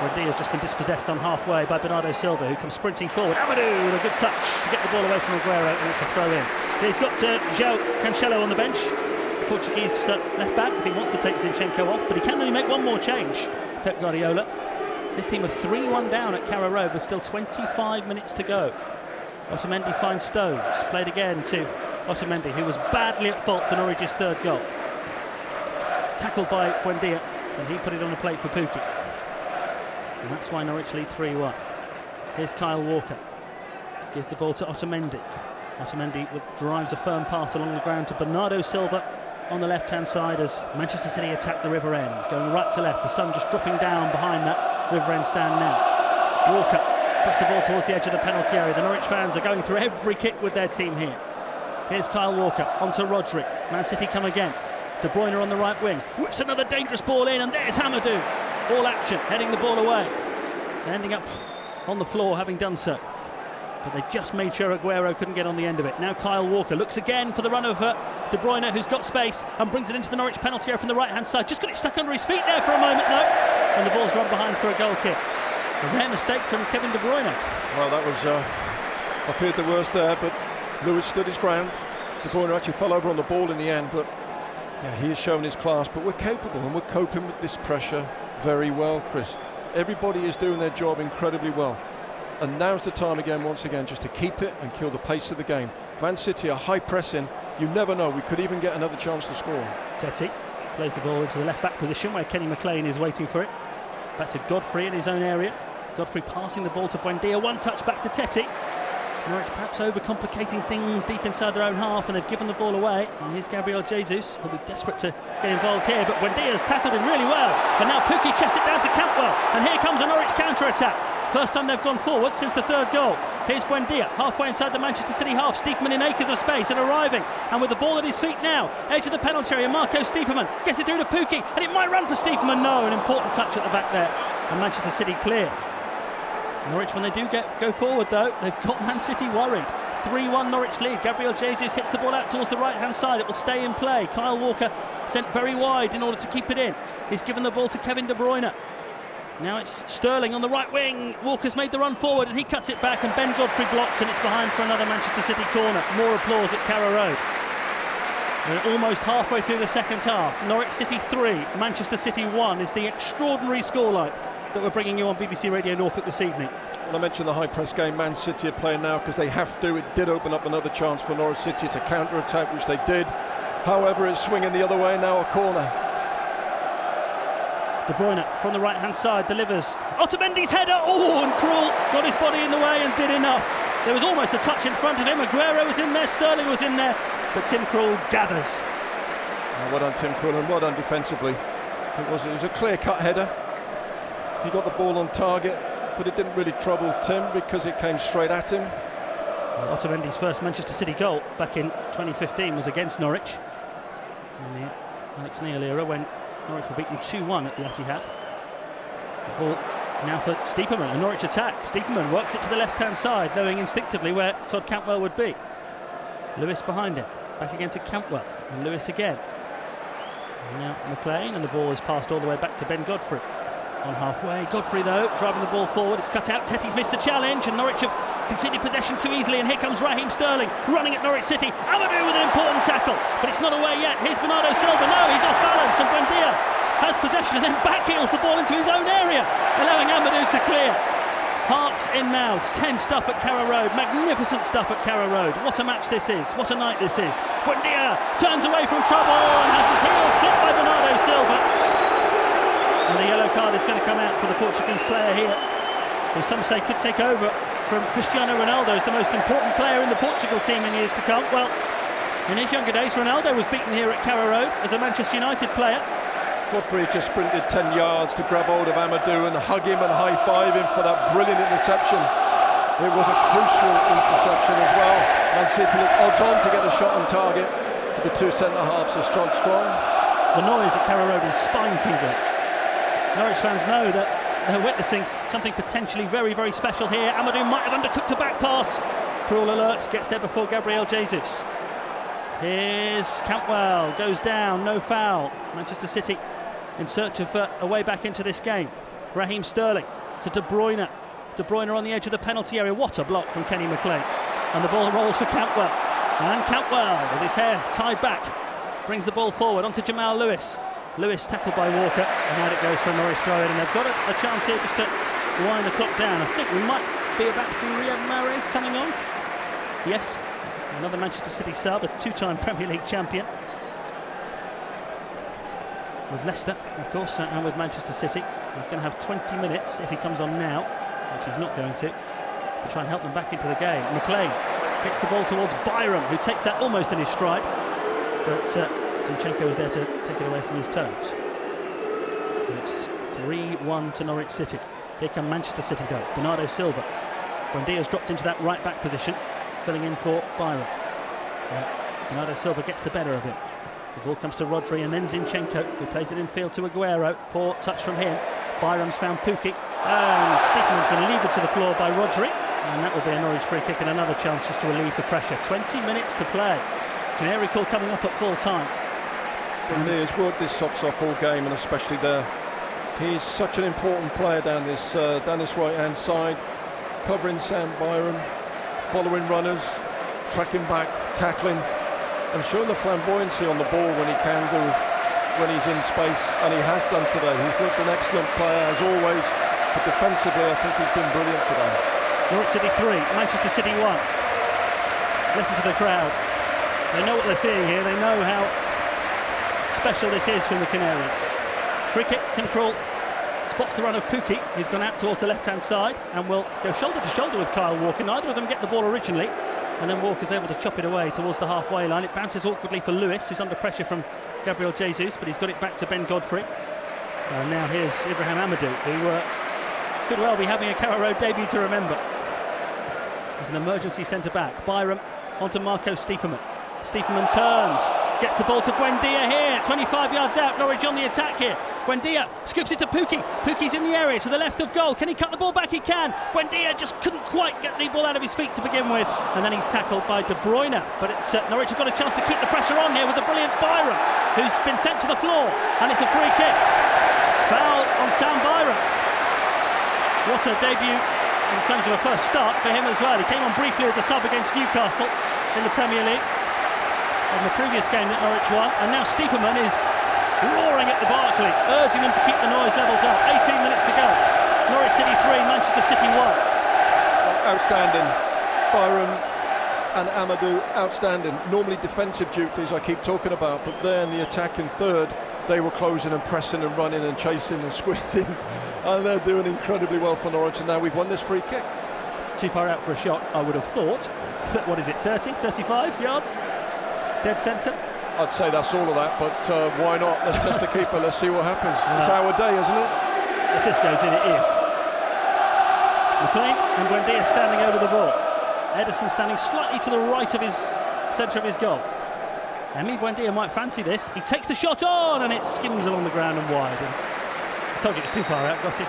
S3: Rodri has just been dispossessed on halfway by Bernardo Silva, who comes sprinting forward. Amadou with a good touch to get the ball away from Aguero, and it's a throw in. He's got João Cancelo on the bench, the Portuguese left back, if he wants to take Zinchenko off, but he can only make one more change, Pep Guardiola. This team are 3-1 down at Carrow Road with still 25 minutes to go. Otamendi finds Stones, played again to Otamendi, who was badly at fault for Norwich's third goal. Tackled by Buendia, and he put it on the plate for Pukki. And that's why Norwich lead 3-1. Here's Kyle Walker. Gives the ball to Otamendi. Otamendi drives a firm pass along the ground to Bernardo Silva on the left-hand side as Manchester City attack the river end. Going right to left, the sun just dropping down behind that river end stand now. Walker puts the ball towards the edge of the penalty area. The Norwich fans are going through every kick with their team here. Here's Kyle Walker onto Rodri. Man City come again. De Bruyne on the right wing. Whips another dangerous ball in, and there's Amadou. All action, heading the ball away. Ending up on the floor having done so. But they just made sure Aguero couldn't get on the end of it. Now Kyle Walker looks again for the run of De Bruyne, who's got space and brings it into the Norwich penalty area from the right-hand side. Just got it stuck under his feet there for a moment, though. And the ball's run behind for a goal kick. A rare mistake from Kevin De Bruyne.
S2: Well, that was, I feared the worst there, but Lewis stood his ground. De Bruyne actually fell over on the ball in the end, but yeah, he has shown his class. But we're capable and we're coping with this pressure very well, Chris. Everybody is doing their job incredibly well. And now's the time again, once again, just to keep it and kill the pace of the game. Man City are high pressing. You never know, we could even get another chance to score.
S3: Tetty plays the ball into the left back position where Kenny McLean is waiting for it. Back to Godfrey in his own area. Godfrey passing the ball to Buendia, one touch back to Tetty. Norwich perhaps overcomplicating things deep inside their own half, and they've given the ball away. And here's Gabriel Jesus, who'll be desperate to get involved here, but Buendia's tackled him really well. And now Pukki chests it down to Cantwell, and here comes a Norwich counter-attack. First time they've gone forward since the third goal. Here's Buendia, halfway inside the Manchester City half. Stiepermann in acres of space and arriving. And with the ball at his feet now, edge of the penalty area, Marco Stiepermann gets it through to Pukki, and it might run for Stiepermann. No, an important touch at the back there. And Manchester City clear. Norwich, when they do go forward though, they've got Man City worried. 3-1 Norwich lead. Gabriel Jesus hits the ball out towards the right-hand side. It will stay in play. Kyle Walker sent very wide in order to keep it in. He's given the ball to Kevin De Bruyne. Now it's Sterling on the right wing. Walker's made the run forward and he cuts it back, and Ben Godfrey blocks, and it's behind for another Manchester City corner. More applause at Carrow Road. We're almost halfway through the second half. Norwich City 3, Manchester City 1 is the extraordinary scoreline that we're bringing you on BBC Radio Norfolk this evening.
S2: Well, I mentioned the high press game Man City are playing now because they have to. It did open up another chance for Norwich City to counter-attack, which they did. However, it's swinging the other way, now a corner.
S3: De Bruyne from the right-hand side delivers. Otamendi's header, oh, and Krul got his body in the way and did enough. There was almost a touch in front of him. Aguero was in there, Sterling was in there, but Tim Krul gathers.
S2: Well done, Tim Krul, and well done defensively. It was a clear-cut header. He got the ball on target, but it didn't really trouble Tim because it came straight at him.
S3: Otamendi's first Manchester City goal back in 2015 was against Norwich in the Alex Neil era, when Norwich were beaten 2-1 at the Etihad. The ball now for Stiepermann, a Norwich attack. Stiepermann works it to the left-hand side, knowing instinctively where Todd Cantwell would be. Lewis behind him, back again to Cantwell, and Lewis again. And now McLean, and the ball is passed all the way back to Ben Godfrey. On halfway, Godfrey though, driving the ball forward, it's cut out, Tetty's missed the challenge, and Norwich have conceded possession too easily, and here comes Raheem Sterling, running at Norwich City. Amadou with an important tackle, but it's not away yet. Here's Bernardo Silva, no, he's off balance, and Buendia has possession and then backheels the ball into his own area, allowing Amadou to clear. Hearts in mouths, tense stuff at Carrow Road, magnificent stuff at Carrow Road. What a match this is, what a night this is. Buendia turns away from trouble and has his heels clipped by Bernardo Silva. And the yellow card is going to come out for the Portuguese player here, who some say could take over from Cristiano Ronaldo as the most important player in the Portugal team in years to come. Well, in his younger days, Ronaldo was beaten here at Carrow Road as a Manchester United player.
S2: Godfrey just sprinted 10 yards to grab hold of Amadou and hug him and high-five him for that brilliant interception. It was a crucial interception as well. Man City looked odds on to get a shot on target, but the two centre-halves are strong.
S3: The noise at Carrow Road is spine-tingling. Norwich fans know that they're witnessing something potentially very, very special here. Amadou might have undercooked a back pass. Cruel alert, gets there before Gabriel Jesus. Here's Cantwell, goes down, no foul. Manchester City in search of a way back into this game. Raheem Sterling to De Bruyne. De Bruyne on the edge of the penalty area. What a block from Kenny McLean. And the ball rolls for Cantwell. And Cantwell, with his hair tied back, brings the ball forward onto Jamal Lewis. Lewis tackled by Walker, and out it goes for a Norwich throw-in, and they've got a chance here just to wind the clock down. I think we might be about to see Riyad Mahrez coming on. Yes, another Manchester City sub, a two-time Premier League champion. With Leicester, of course, and with Manchester City. He's going to have 20 minutes if he comes on now, which he's not going to try and help them back into the game. McLean gets the ball towards Byram, who takes that almost in his stride, but Zinchenko is there to take it away from his toes. And it's 3-1 to Norwich City. Here come Manchester City though. Bernardo Silva. Buendia's dropped into that right back position, filling in for Byram. Bernardo Silva gets the better of him. The ball comes to Rodri and then Zinchenko, who plays it in field to Aguero. Poor touch from him. Byram's found Pukki, and Stiepermann's been levered to the floor by Rodri, and that will be a Norwich free kick and another chance just to relieve the pressure. 20 minutes to play. Canary call coming up at full time.
S2: And he has worked his socks off all game, and especially there. He's such an important player down this right-hand side, covering Sam Byram, following runners, tracking back, tackling. and showing the flamboyancy on the ball when he can do, when he's in space, and he has done today. He's looked an excellent player as always, but defensively I think he's been brilliant today.
S3: Norwich City 3, Manchester City 1. Listen to the crowd. They know what they're seeing here. They know how special this is from the Canaries. Free kick, Tim Krul spots the run of Pukki, who's gone out towards the left-hand side and will go shoulder to shoulder with Kyle Walker. Neither of them get the ball originally, and then Walker's able to chop it away towards the halfway line. It bounces awkwardly for Lewis, who's under pressure from Gabriel Jesus, but he's got it back to Ben Godfrey. And now here's Ibrahim Amadou, who could well be having a Carrow Road debut to remember. He's an emergency centre-back. Byram onto Marco Stiepermann. Stiepermann turns, gets the ball to Buendia here, 25 yards out, Norwich on the attack here. Buendia scoops it to Pukki. Pukki's in the area to the left of goal. Can he cut the ball back? He can. Buendia just couldn't quite get the ball out of his feet to begin with, and then he's tackled by De Bruyne. But Norwich have got a chance to keep the pressure on here with the brilliant Byram, who's been sent to the floor, and it's a free kick. Foul on Sam Byram. What a debut in terms of a first start for him as well. He came on briefly as a sub against Newcastle in the Premier League in the previous game that Norwich won, and now Stiepermann is roaring at the Barclays, urging them to keep the noise levels up. 18 minutes to go. Norwich City 3, Manchester City 1.
S2: Outstanding. Byram and Amadou, outstanding. Normally defensive duties I keep talking about, but there in the attacking third, they were closing and pressing and running and chasing and squeezing, and they're doing incredibly well for Norwich, and now we've won this free kick.
S3: Too far out for a shot, I would have thought. What is it, 30, 35 yards? Dead centre?
S2: I'd say that's all of that, but why not? Let's test the keeper, let's see what happens. It's our day, isn't it?
S3: If this goes in, it is. McLean and Buendia standing over the ball. Ederson standing slightly to the right of his centre of his goal. Emi Buendia might fancy this. He takes the shot on, and it skims along the ground and wide. And I told you it's too far out, Gossie.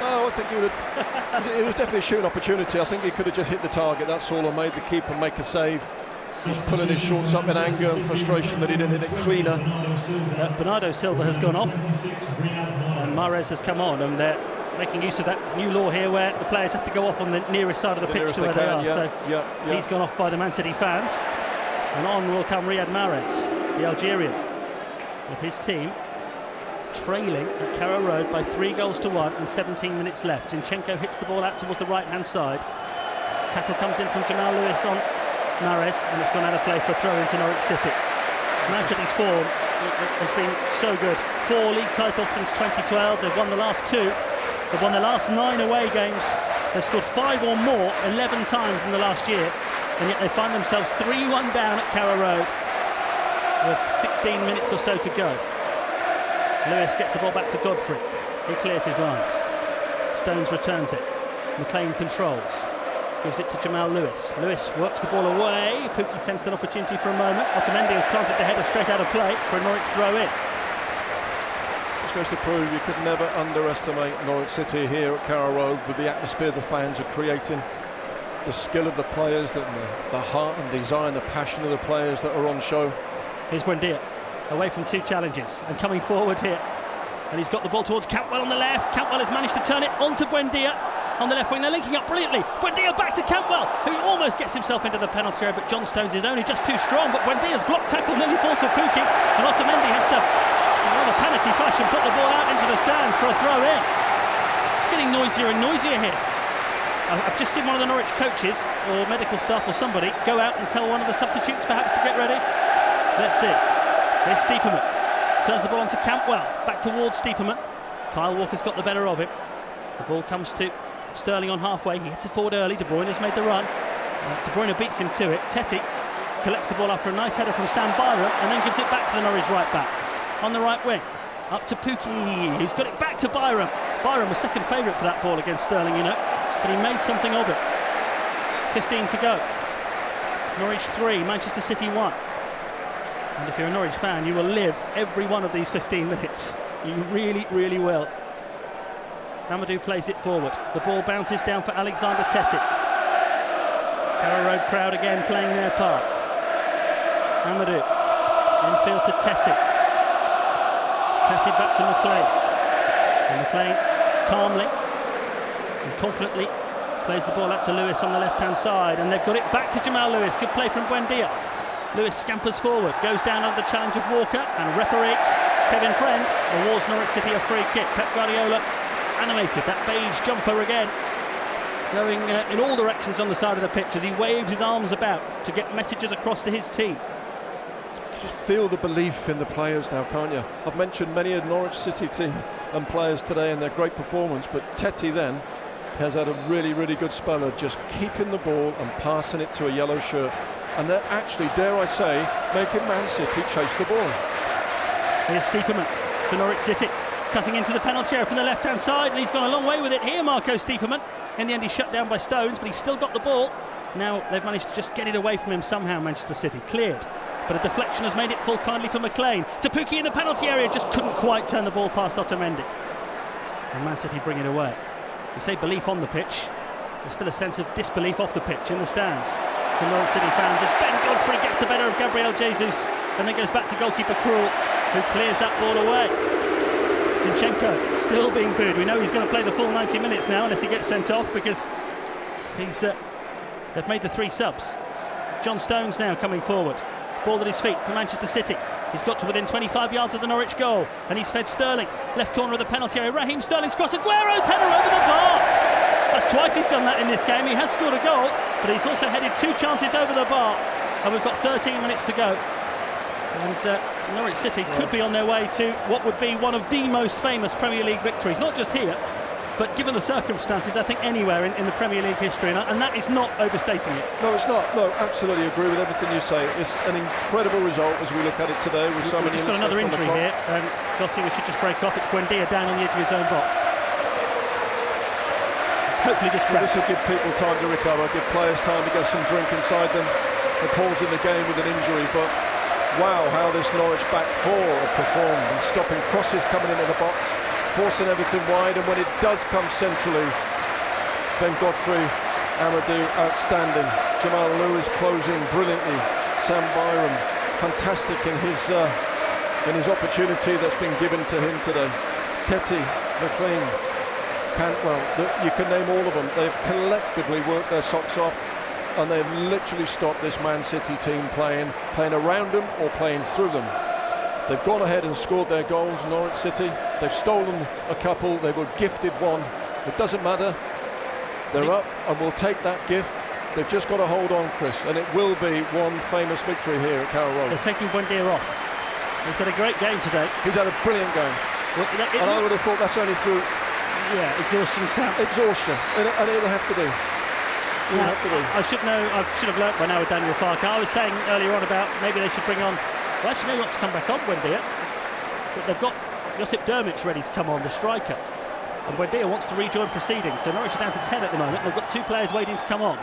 S2: No, I think he would have, it was definitely a shooting opportunity. I think he could have just hit the target, that's all, and made the keeper make a save. He's pulling his shorts up in anger and frustration that he didn't hit it cleaner.
S3: Bernardo Silva has gone off, and Mahrez has come on, and they're making use of that new law here where the players have to go off on the nearest side of the pitch to where they are. So he's gone off by the Man City fans, and on will come Riyad Mahrez, the Algerian, with his team trailing at Carrow Road by 3-1 and 17 minutes left. Zinchenko hits the ball out towards the right-hand side. Tackle comes in from Jamal Lewis on Mahrez, and it's gone out of play for a throw into Norwich City. Man City's form has been so good. 4 league titles since 2012. They've won the last 2. They've won the last 9 away games. They've scored 5 or more 11 times in the last year, and yet they find themselves 3-1 down at Carrow Road with 16 minutes or so to go. Lewis gets the ball back to Godfrey. He clears his lines. Stones returns it. McLean controls. Gives it to Jamal Lewis. Lewis works the ball away. Pukki sensed an opportunity for a moment. Otamendi has planted the header straight out of play for a Norwich throw in.
S2: This goes to prove you could never underestimate Norwich City here at Carrow Road, with the atmosphere the fans are creating, the skill of the players, the heart and desire and the passion of the players that are on show.
S3: Here's Buendia, away from 2 challenges and coming forward here. And he's got the ball towards Cantwell on the left. Cantwell has managed to turn it onto Buendia on the left wing. They're linking up brilliantly. Buendia back to Cantwell, who almost gets himself into the penalty area, but John Stones is only just too strong. But Buendia's block tackle nearly falls for Pukki, and Otamendi has to, in rather panicky fashion, put the ball out into the stands for a throw in. It's getting noisier and noisier here. I've just seen one of the Norwich coaches or medical staff or somebody go out and tell one of the substitutes perhaps to get ready. Let's see. Here's Stiepermann. Turns the ball onto Cantwell. Back towards Stiepermann. Kyle Walker's got the better of him. The ball comes to Sterling on halfway. He hits it forward early. De Bruyne has made the run. De Bruyne beats him to it. Teti collects the ball after a nice header from Sam Byram, and then gives it back to the Norwich right back. On the right wing. Up to Pukki, who's got it back to Byram. Byram was second favourite for that ball against Sterling, you know, but he made something of it. 15 to go. Norwich 3, Manchester City 1. And if you're a Norwich fan, you will live every one of these 15 minutes. You really, really will. Amadou plays it forward. The ball bounces down for Alexander Teti. Carrow Road crowd again playing their part. Amadou. Infield to Teti. Teti back to McLean. And McLean calmly and confidently plays the ball out to Lewis on the left-hand side. And they've got it back to Jamal Lewis. Good play from Buendia. Lewis scampers forward, goes down under the challenge of Walker, and referee Kevin Friend awards Norwich City a free kick. Pep Guardiola animated, that beige jumper again, going in all directions on the side of the pitch as he waves his arms about to get messages across to his team.
S2: Just feel the belief in the players now, can't you? I've mentioned many of Norwich City team and players today and their great performance, but Teti then has had a really, really good spell of just keeping the ball and passing it to a yellow shirt. And they're actually, dare I say, making Man City chase the ball.
S3: Here's Stiepermann for Norwich City, cutting into the penalty area from the left-hand side, and he's gone a long way with it here, Marco Stiepermann. In the end, he's shut down by Stones, but he's still got the ball. Now they've managed to just get it away from him somehow, Manchester City. Cleared, but a deflection has made it fall kindly for McLean. Tupuki in the penalty area, just couldn't quite turn the ball past Otamendi. And Man City bring it away. You say belief on the pitch, there's still a sense of disbelief off the pitch in the stands. The Norwich City fans as Ben Godfrey gets the better of Gabriel Jesus and then goes back to goalkeeper Krul, who clears that ball away. Zinchenko still being booed. We know he's going to play the full 90 minutes now unless he gets sent off, because they've made the 3 subs. John Stones now coming forward, ball at his feet for Manchester City. He's got to within 25 yards of the Norwich goal and he's fed Sterling, left corner of the penalty area. Raheem Sterling's cross, Aguero's header over the bar. That's twice he's done that in this game. He has scored a goal, but he's also headed 2 chances over the bar, and we've got 13 minutes to go. And Norwich City could be on their way to what would be one of the most famous Premier League victories, not just here, but given the circumstances, I think anywhere in the Premier League history, and that is not overstating it.
S2: No, it's not. No, absolutely agree with everything you say. It's an incredible result as we look at it today. With so many.
S3: We've just got another injury here, and Gossi, we should just break off. It's Buendia down on the edge of his own box. Hopefully this
S2: will give people time to recover, give players time to get some drink inside them. The pause in the game with an injury, but wow, how this Norwich back 4 have performed and stopping crosses coming into the box, forcing everything wide, and when it does come centrally, Ben Godfrey, Amadou, outstanding. Jamal Lewis closing brilliantly. Sam Byram, fantastic in his opportunity that's been given to him today. Teti, McLean, Cantwell, you can name all of them. They've collectively worked their socks off, and they've literally stopped this Man City team playing around them or playing through them. They've gone ahead and scored their goals, Norwich City. They've stolen a couple, they were gifted one. It doesn't matter. They're up, and we'll take that gift. They've just got to hold on, Chris, and it will be one famous victory here at Carrow Road.
S3: They're taking Buendia off. He's had a great game today.
S2: He's had a brilliant game. Well, and I would have thought that's only through
S3: exhaustion cramp.
S2: Exhaustion, and it'll have to be.
S3: I should have learnt by now with Daniel Farke. I was saying earlier on about maybe they should bring on, well, actually, no, he wants to come back on Buendia, but they've got Josip Drmic ready to come on, the striker, and Buendia wants to rejoin proceedings. So Norwich are down to 10 at the moment. They've got 2 players waiting to come on.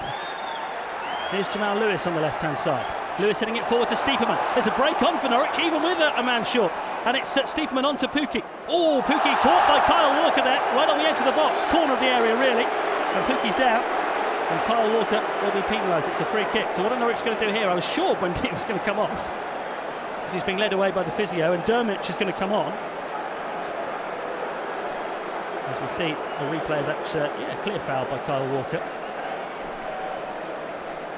S3: Here's Jamal Lewis on the left-hand side. Lewis heading it forward to Stiepermann. There's a break on for Norwich, even with a man short. And it's Stiepermann on to Pukki. Oh, Pukki caught by Kyle Walker there, right on the edge of the box, corner of the area really. And Pukki's down. And Kyle Walker will be penalised. It's a free kick. So what are Norwich going to do here? I was sure Buendia was going to come off, because he's being led away by the physio, and Drmic is going to come on. As we see a replay of that, clear foul by Kyle Walker.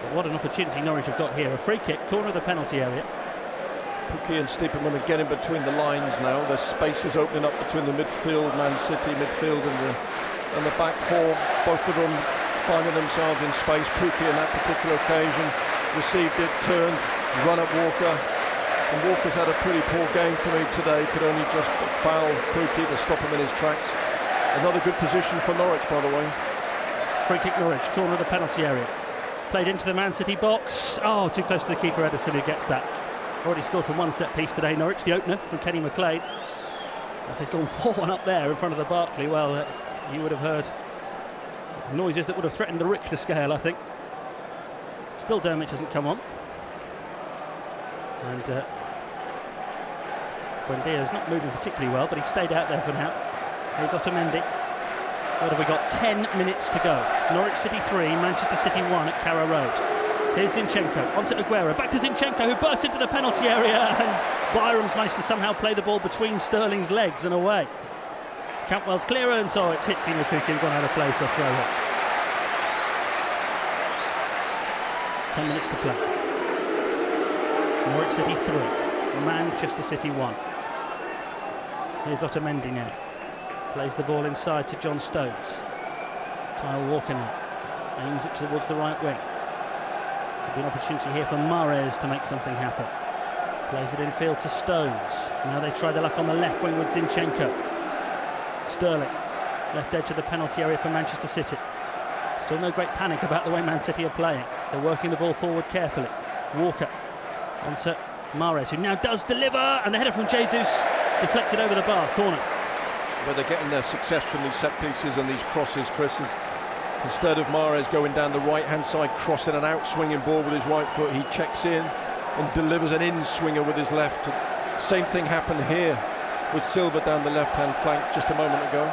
S3: But what an opportunity Norwich have got here. A free kick, corner of the penalty area.
S2: Pukki and Stiepermann are getting between the lines now. There's spaces opening up between the midfield, Man City midfield, and the back 4. Both of them finding themselves in space. Pukki on that particular occasion received it, turned, run at Walker. And Walker's had a pretty poor game for me today. Could only just foul Pukki to stop him in his tracks. Another good position for Norwich, by the way.
S3: Free kick Norwich, corner of the penalty area. Played into the Man City box. Oh, too close to the keeper, Ederson, who gets that. Already scored from one set piece today, Norwich, the opener from Kenny McLean. If they'd gone 4-1 up there in front of the Barclay, well, you would have heard noises that would have threatened the Richter scale, I think. Still Drmic hasn't come on. And Buendia's not moving particularly well, but he stayed out there for now. Here's Otamendi. What have we got? 10 minutes to go. Norwich City 3, Manchester City 1 at Carrow Road. Here's Zinchenko, onto Aguero, back to Zinchenko, who burst into the penalty area, and Byram's managed to somehow play the ball between Sterling's legs and away. Cantwell's clearance, it's hit Timo Pukki and gone out of play for a throw in. 10 minutes to play. Norwich City 3, Manchester City 1. Here's Otamendi now. Plays the ball inside to John Stones. Kyle Walker now. Aims it towards the right wing. Could be an opportunity here for Mahrez to make something happen. Plays it infield to Stones. Now they try their luck on the left wing with Zinchenko. Sterling, left edge of the penalty area for Manchester City. Still no great panic about the way Man City are playing. They're working the ball forward carefully. Walker onto Mahrez, who now does deliver, and the header from Jesus deflected over the bar, corner.
S2: Where they're getting their success from these set pieces and these crosses, Chris. Instead of Mahrez going down the right-hand side, crossing an out-swinging ball with his right foot, he checks in and delivers an in-swinger with his left. Same thing happened here with Silva down the left-hand flank just a moment ago.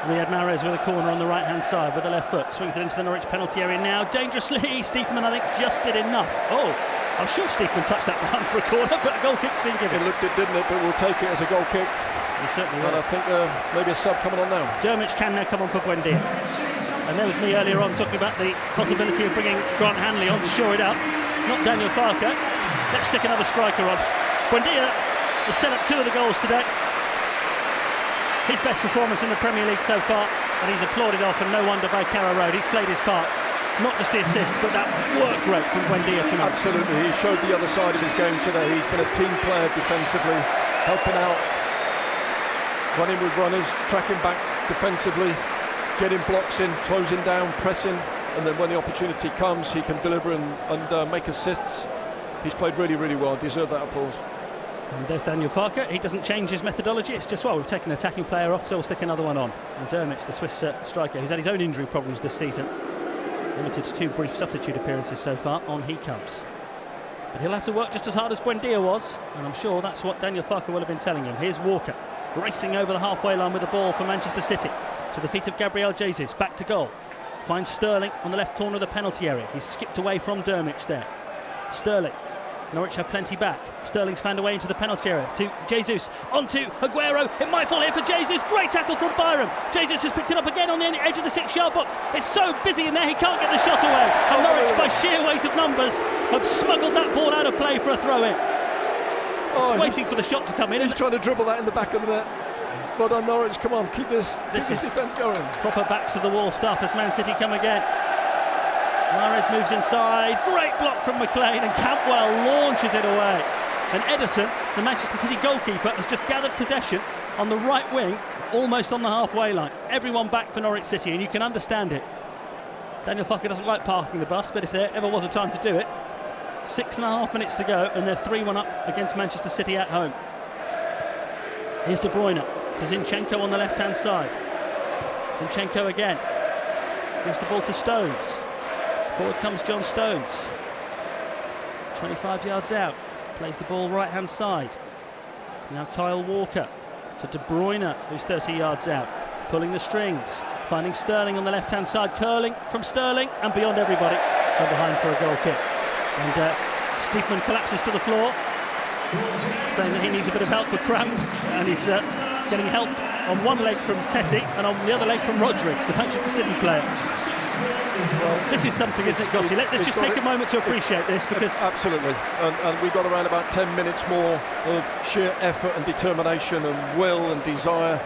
S3: Riyad Mahrez with a corner on the right-hand side with the left foot, swings it into the Norwich penalty area now, dangerously. Steepman, I think, just did enough. Oh, I'm sure Steepman touched that one for a corner, but a goal kick's been given.
S2: It looked it, didn't it? But we'll take it as a goal kick.
S3: He certainly will.
S2: And I think maybe a sub coming on now.
S3: Dermot can now come on for Buendia. And there was me earlier on talking about the possibility of bringing Grant Hanley on to shore it up. Not Daniel Farke. Let's stick another striker on. Buendia has set up 2 of the goals today. His best performance in the Premier League so far, and he's applauded off, and no wonder by Carrow Road. He's played his part. Not just the assists, but that work rate from Buendia tonight.
S2: Absolutely, he showed the other side of his game today. He's been a team player defensively, helping out, running with runners, tracking back defensively, getting blocks in, closing down, pressing, and then when the opportunity comes, he can deliver and make assists. He's played really, really well, deserved that applause.
S3: And there's Daniel Farke. He doesn't change his methodology. It's just, well, we've taken an attacking player off, so we'll stick another one on. And Dermot, the Swiss striker, who's had his own injury problems this season, limited to 2 brief substitute appearances so far, on he comes. But he'll have to work just as hard as Buendia was, and I'm sure that's what Daniel Farke will have been telling him. Here's Walker, racing over the halfway line with the ball for Manchester City, to the feet of Gabriel Jesus, back to goal. Finds Sterling on the left corner of the penalty area. He's skipped away from Dermot there. Sterling. Norwich have plenty back. Sterling's found a way into the penalty area to Jesus, onto Aguero. It might fall here for Jesus. Great tackle from Byram. Jesus has picked it up again on the edge of the 6-yard box. It's so busy in there, he can't get the shot away. And Norwich, by sheer weight of numbers, have smuggled that ball out of play for a throw-in. Waiting for the shot to come in.
S2: He's trying to dribble that in the back of the net. Well done, Norwich. Come on, keep this defence going.
S3: Proper backs to the wall stuff as Man City come again. Mahrez moves inside, great block from McLean, and Campbell launches it away. And Ederson, the Manchester City goalkeeper, has just gathered possession on the right wing, almost on the halfway line. Everyone back for Norwich City, and you can understand it. Daniel Farke doesn't like parking the bus, but if there ever was a time to do it, 6.5 minutes to go, and they're 3-1 up against Manchester City at home. Here's De Bruyne, to Zinchenko on the left-hand side. Zinchenko again. Gives the ball to Stones. Forward comes John Stones. 25 yards out. Plays the ball right-hand side. Now Kyle Walker to De Bruyne, who's 30 yards out. Pulling the strings. Finding Sterling on the left-hand side. Curling from Sterling and beyond everybody. From behind for a goal kick. And Steepman collapses to the floor, saying that he needs a bit of help with cramp. And he's getting help on one leg from Teti and on the other leg from Rodri, the Manchester City player. Well, this is something, isn't it, Gossi? Let's just take a moment to appreciate this, because
S2: absolutely, and we've got around about 10 minutes more of sheer effort and determination and will and desire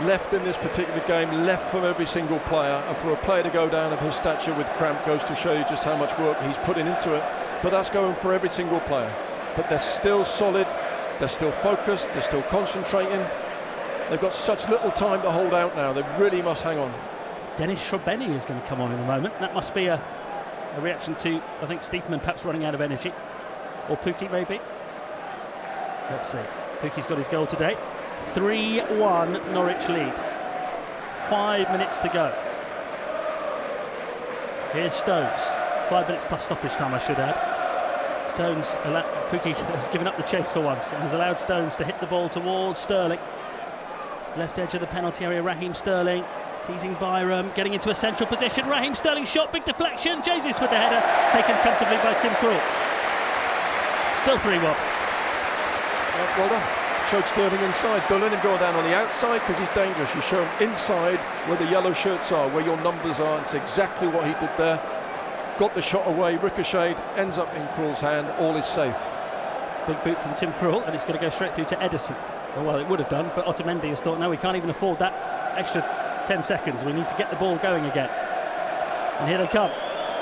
S2: left in this particular game, left from every single player, and for a player to go down of his stature with cramp goes to show you just how much work he's putting into it. But that's going for every single player. But they're still solid, they're still focused, they're still concentrating. They've got such little time to hold out now. They really must hang on.
S3: Dennis Shrubeni is going to come on in a moment. That must be a reaction to, I think, Steepman perhaps running out of energy. Or Pukki, maybe. Let's see. Pukki's got his goal today. 3-1 Norwich lead. 5 minutes to go. Here's Stones. 5 minutes plus stoppage time, I should add. Stones, Pukki has given up the chase for once and has allowed Stones to hit the ball towards Sterling. Left edge of the penalty area, Raheem Sterling. Teasing Byram, getting into a central position. Raheem Sterling shot, big deflection. Jesus with the header, taken comfortably by Tim Krul. Still 3-1.
S2: Well done. Showed Sterling inside. Don't let him go down on the outside because he's dangerous. You show him inside where the yellow shirts are, where your numbers are. It's exactly what he did there. Got the shot away, ricocheted, ends up in Krul's hand. All is safe.
S3: Big boot from Tim Krul, and it's going to go straight through to Edison. Well, it would have done, but Otamendi has thought, no, we can't even afford that extra 10 seconds. We need to get the ball going again. And here they come.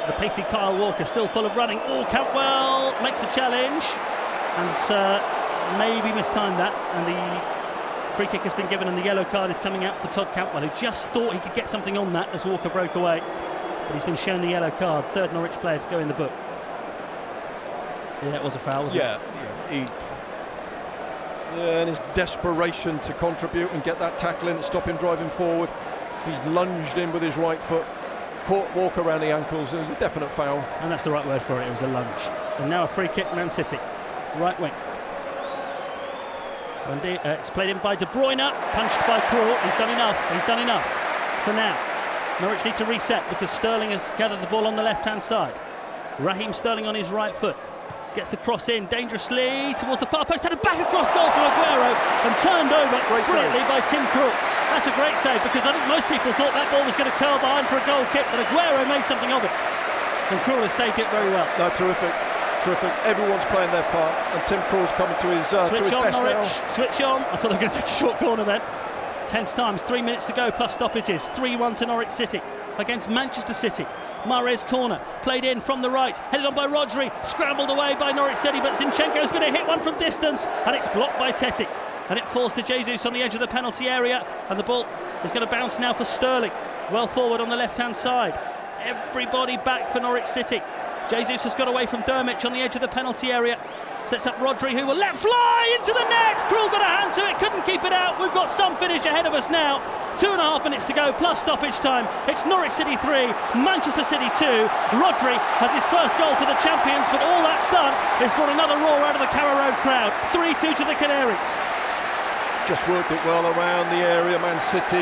S3: The pacey Kyle Walker still full of running. Oh, Cantwell makes a challenge and maybe mistimed that. And the free kick has been given and the yellow card is coming out for Todd Cantwell, who just thought he could get something on that as Walker broke away. But he's been shown the yellow card. Third Norwich player to go in the book. Yeah, it was a foul, wasn't it?
S2: Yeah, and his desperation to contribute and get that tackle in and stop him driving forward. He's lunged in with his right foot, caught Walker around the ankles. It was a definite foul.
S3: And that's the right word for it, it was a lunge. And now a free kick, Man City. Right wing. It's played in by De Bruyne, punched by Krul. He's done enough for now. Norwich need to reset because Sterling has gathered the ball on the left-hand side. Raheem Sterling on his right foot. Gets the cross in dangerously towards the far post, had a back across goal for Aguero and turned over brilliantly by Tim Krul. That's a great save because I think most people thought that ball was going to curl behind for a goal kick, but Aguero made something of it. And Krul has saved it very well.
S2: No, terrific. Everyone's playing their part, and Tim Krul's coming to his
S3: Switch on,
S2: best
S3: Norwich.
S2: now.
S3: Switch on. I thought they were going to take a short corner then. Tense times, 3 minutes to go plus stoppages. 3-1 to Norwich City against Manchester City. Mahrez corner, played in from the right, headed on by Rodri, scrambled away by Norwich City, but Zinchenko's going to hit one from distance, and it's blocked by Tete. And it falls to Jesus on the edge of the penalty area, and the ball is going to bounce now for Sterling. Well forward on the left-hand side. Everybody back for Norwich City. Jesus has got away from Dermich on the edge of the penalty area. Sets up Rodri, who will let fly into the net. Krul got a hand to it, couldn't keep it out. We've got some finish ahead of us now. 2.5 minutes to go, plus stoppage time. It's Norwich City 3, Manchester City 2. Rodri has his first goal for the champions, but all that's done is brought another roar out of the Carrow Road crowd. 3-2 to the Canaries.
S2: Just worked it well around the area. Man City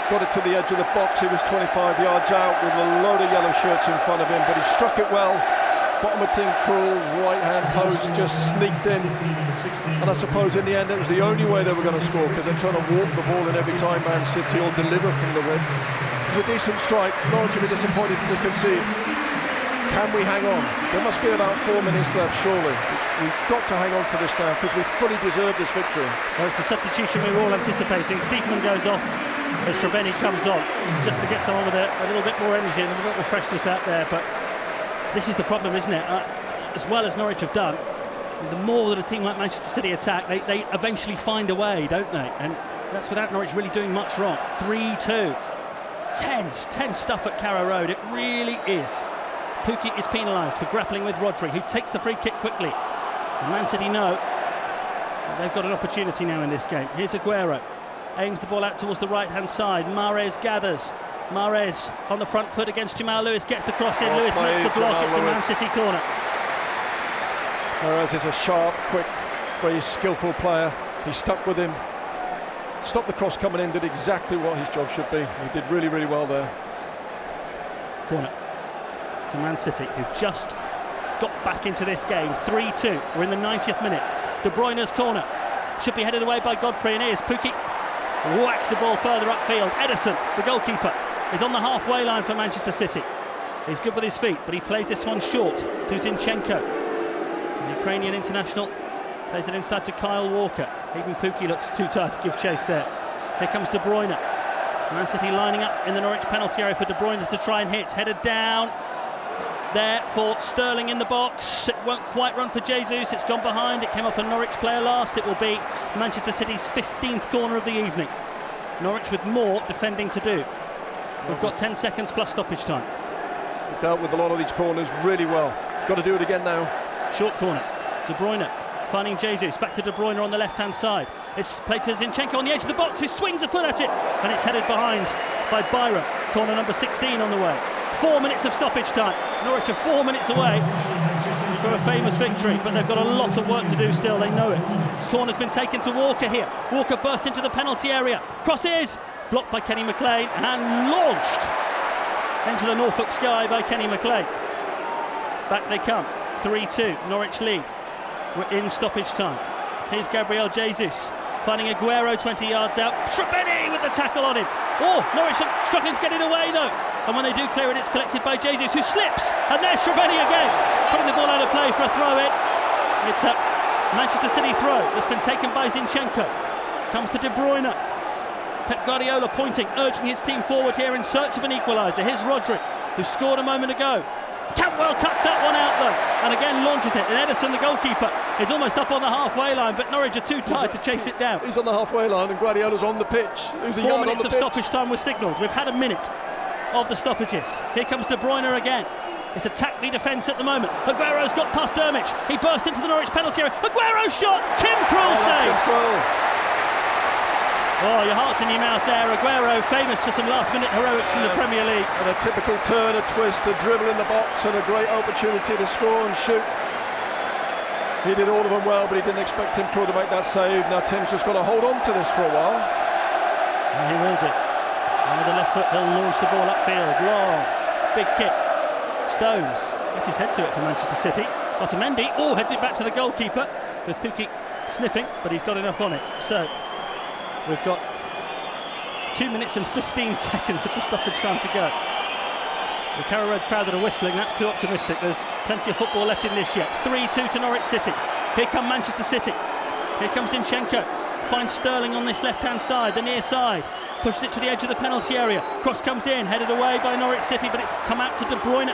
S2: got it to the edge of the box. He was 25 yards out with a load of yellow shirts in front of him, but he struck it well. Bottom of Tim Krul's right-hand post just sneaked in, and I suppose in the end it was the only way they were going to score because they're trying to walk the ball in every time Man City or deliver from the wing. It was a decent strike. Norwich will be disappointed to concede. Can we hang on? There must be about 4 minutes left, surely. We've got to hang on to this now because we fully deserve this victory.
S3: Well, it's the substitution we were all anticipating. Steepman goes off as Shreveni comes on just to get someone with a little bit more energy and a little bit more freshness out there, but this is the problem, isn't it? As well as Norwich have done, the more that a team like Manchester City attack, they eventually find a way, don't they? And that's without Norwich really doing much wrong. 3-2. Tense stuff at Carrow Road. It really is. Pukki is penalised for grappling with Rodri, who takes the free kick quickly. And Man City know that they've got an opportunity now in this game. Here's Aguero. Aims the ball out towards the right-hand side. Mahrez gathers. Mahrez on the front foot against Jamal Lewis, gets the cross in. Lewis makes the block. It's a Man City corner.
S2: Mahrez is a sharp, quick, very skillful player. He stuck with him, stopped the cross coming in, did exactly what his job should be. He did really, really well there.
S3: Corner to Man City, who've just got back into this game. 3-2. We're in the 90th minute. De Bruyne's corner should be headed away by Godfrey, and here's Pukki. Whacks the ball further upfield. Edison, the goalkeeper, is on the halfway line for Manchester City. He's good with his feet, but he plays this one short to Zinchenko. The Ukrainian international plays it inside to Kyle Walker. Even Pukki looks too tired to give chase there. Here comes De Bruyne. Man City lining up in the Norwich penalty area for De Bruyne to try and hit. Headed down there for Sterling in the box. It won't quite run for Jesus. It's gone behind. It came up a Norwich player last. It will be Manchester City's 15th corner of the evening. Norwich with more defending to do. We've got 10 seconds plus stoppage time.
S2: He dealt with a lot of these corners really well. Got to do it again now.
S3: Short corner. De Bruyne finding Jesus. Back to De Bruyne on the left-hand side. It's played to Zinchenko on the edge of the box, who swings a foot at it, and it's headed behind by Byram. Corner number 16 on the way. 4 minutes of stoppage time. Norwich are 4 minutes away from a famous victory, but they've got a lot of work to do still, they know it. Corner's been taken to Walker here. Walker bursts into the penalty area. Cross is blocked by Kenny McLean and launched into the Norfolk sky by Kenny McLean. Back they come. 3-2, Norwich lead. We're in stoppage time. Here's Gabriel Jesus finding Aguero 20 yards out. Shreveni with the tackle on him. Oh, Norwich struggling to get it away though. And when they do clear it, it's collected by Jesus, who slips. And there's Shreveni again, putting the ball out of play for a throw-in. It's Manchester City throw that's been taken by Zinchenko. Comes to De Bruyne. Pep Guardiola pointing, urging his team forward here in search of an equaliser. Here's Rodri, who scored a moment ago. Cantwell cuts that one out though, and again launches it. And Ederson, the goalkeeper, is almost up on the halfway line, but Norwich are too tired to chase it down.
S2: He's on the halfway line and Guardiola's on the pitch. He's a
S3: 4
S2: yard
S3: minutes
S2: on the
S3: of
S2: pitch.
S3: stoppage time was signalled. We've had a minute of the stoppages. Here comes De Bruyne again. It's a tackly defence at the moment. Aguero's got past Dermich. He bursts into the Norwich penalty area. Aguero shot! Tim Krul saves! Oh, your heart's in your mouth there. Aguero, famous for some last-minute heroics in the Premier League.
S2: And a typical turn, a twist, a dribble in the box, and a great opportunity to score and shoot. He did all of them well, but he didn't expect Tim Krul to make that save. Now Tim's just got to hold on to this for a while.
S3: And he will do. And with the left foot, he'll launch the ball upfield. Long, big kick. Stones gets his head to it for Manchester City. Otamendi, heads it back to the goalkeeper, with Pukki sniffing, but he's got enough on it. So we've got 2 minutes and 15 seconds of the stoppage time to go. The Carrow Road crowd that are whistling, that's too optimistic. There's plenty of football left in this yet. 3-2 to Norwich City. Here come Manchester City. Here comes Zinchenko. Finds Sterling on this left-hand side, the near side. Pushes it to the edge of the penalty area. Cross comes in, headed away by Norwich City, but it's come out to De Bruyne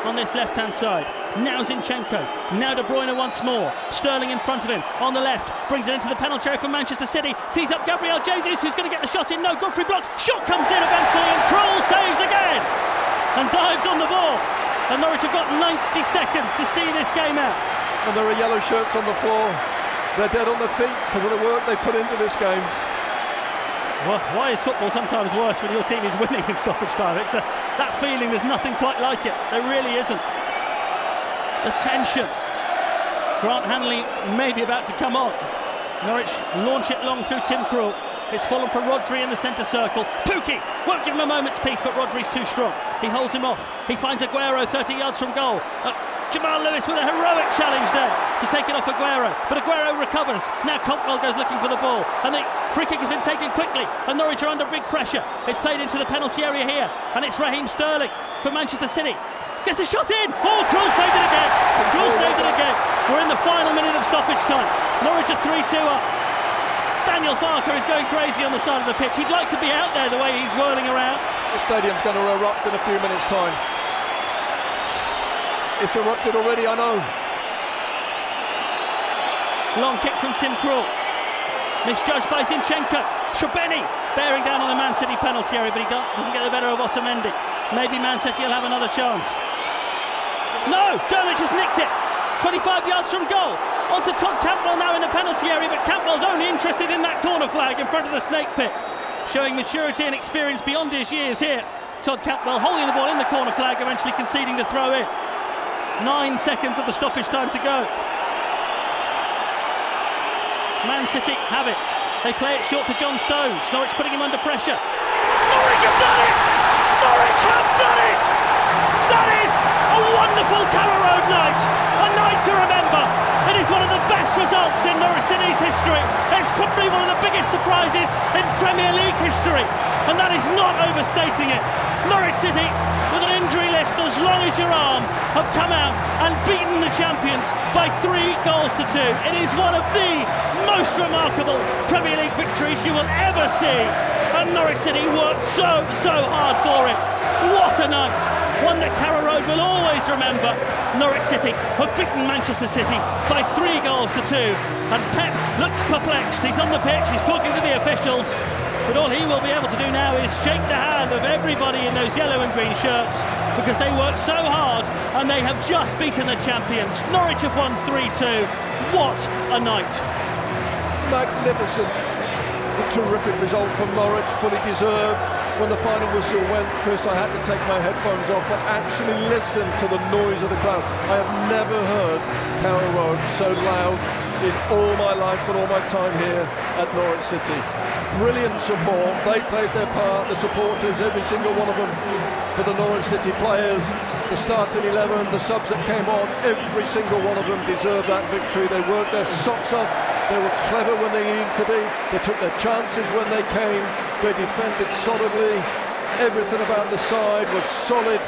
S3: on this left-hand side. Now Zinchenko, now De Bruyne once more. Sterling in front of him, on the left, brings it into the penalty area for Manchester City. Tees up Gabriel Jesus, who's going to get the shot in. No, Godfrey blocks. Shot comes in eventually, and Krul saves again and dives on the ball. And Norwich have got 90 seconds to see this game out.
S2: And there are yellow shirts on the floor. They're dead on their feet because of the work they put into this game.
S3: Well, why is football sometimes worse when your team is winning in stoppage time? It's that feeling, there's nothing quite like it. There really isn't. The tension. Grant Hanley may be about to come on. Norwich launch it long through Tim Krul. It's fallen for Rodri in the centre circle. Pukki won't give him a moment's peace, but Rodri's too strong. He holds him off. He finds Aguero 30 yards from goal. Jamal Lewis with a heroic challenge there to take it off Aguero, but Aguero recovers. Now Cantwell goes looking for the ball, and the free kick has been taken quickly, and Norwich are under big pressure. It's played into the penalty area here, and it's Raheem Sterling for Manchester City. Gets the shot in! Krul saved it again! Krul saved it again! We're in the final minute of stoppage time. Norwich are 3-2 up. Daniel Farke is going crazy on the side of the pitch. He'd like to be out there the way he's whirling around.
S2: The stadium's going to erupt in a few minutes' time. It's erupted already, I know.
S3: Long kick from Tim Krul. Misjudged by Zinchenko. Shrubeni bearing down on the Man City penalty area, but he doesn't get the better of Otamendi. Maybe Man City will have another chance. No! Dermich has nicked it. 25 yards from goal. Onto Todd Cantwell now in the penalty area, but Cantwell's only interested in that corner flag in front of the snake pit. Showing maturity and experience beyond his years here. Todd Cantwell holding the ball in the corner flag, eventually conceding the throw in. 9 seconds of the stoppage time to go. Man City have it. They play it short to John Stones. Norwich putting him under pressure. Norwich have done it! Norwich have done it! That is a wonderful Carrow Road night. A night to remember. It is one of the best results in Norwich City's history. It's probably one of the biggest surprises in Premier League history. And that is not overstating it. Norwich City, with an injury list as long as your arm, have come out and beaten the champions by 3 goals to 2. It is one of the most remarkable Premier League victories you will ever see. And Norwich City worked so hard for it. What a night! One that Carrow Road will always remember. Norwich City have beaten Manchester City by 3 goals to 2. And Pep looks perplexed. He's on the pitch, he's talking to the officials. But all he will be able to do now is shake the hand of everybody in those yellow and green shirts, because they worked so hard and they have just beaten the champions. Norwich have won 3-2. What a night!
S2: Magnificent. A terrific result from Norwich, fully deserved. When the final whistle went, Chris, I had to take my headphones off and actually listen to the noise of the crowd. I have never heard Carrow Road so loud in all my life and all my time here at Norwich City. Brilliant support. They played their part, the supporters, every single one of them, for the Norwich City players, the starting 11, the subs that came on, every single one of them deserved that victory. They worked their socks off. They were clever when they needed to be. They took their chances when they came. They defended solidly. Everything about the side was solid.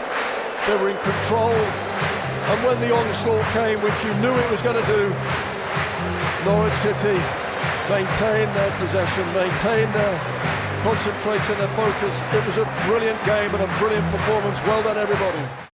S2: They were in control. And when the onslaught came, which you knew it was going to do, Norwich City maintain their possession, maintain their concentration, their focus. It was a brilliant game and a brilliant performance. Well done, everybody.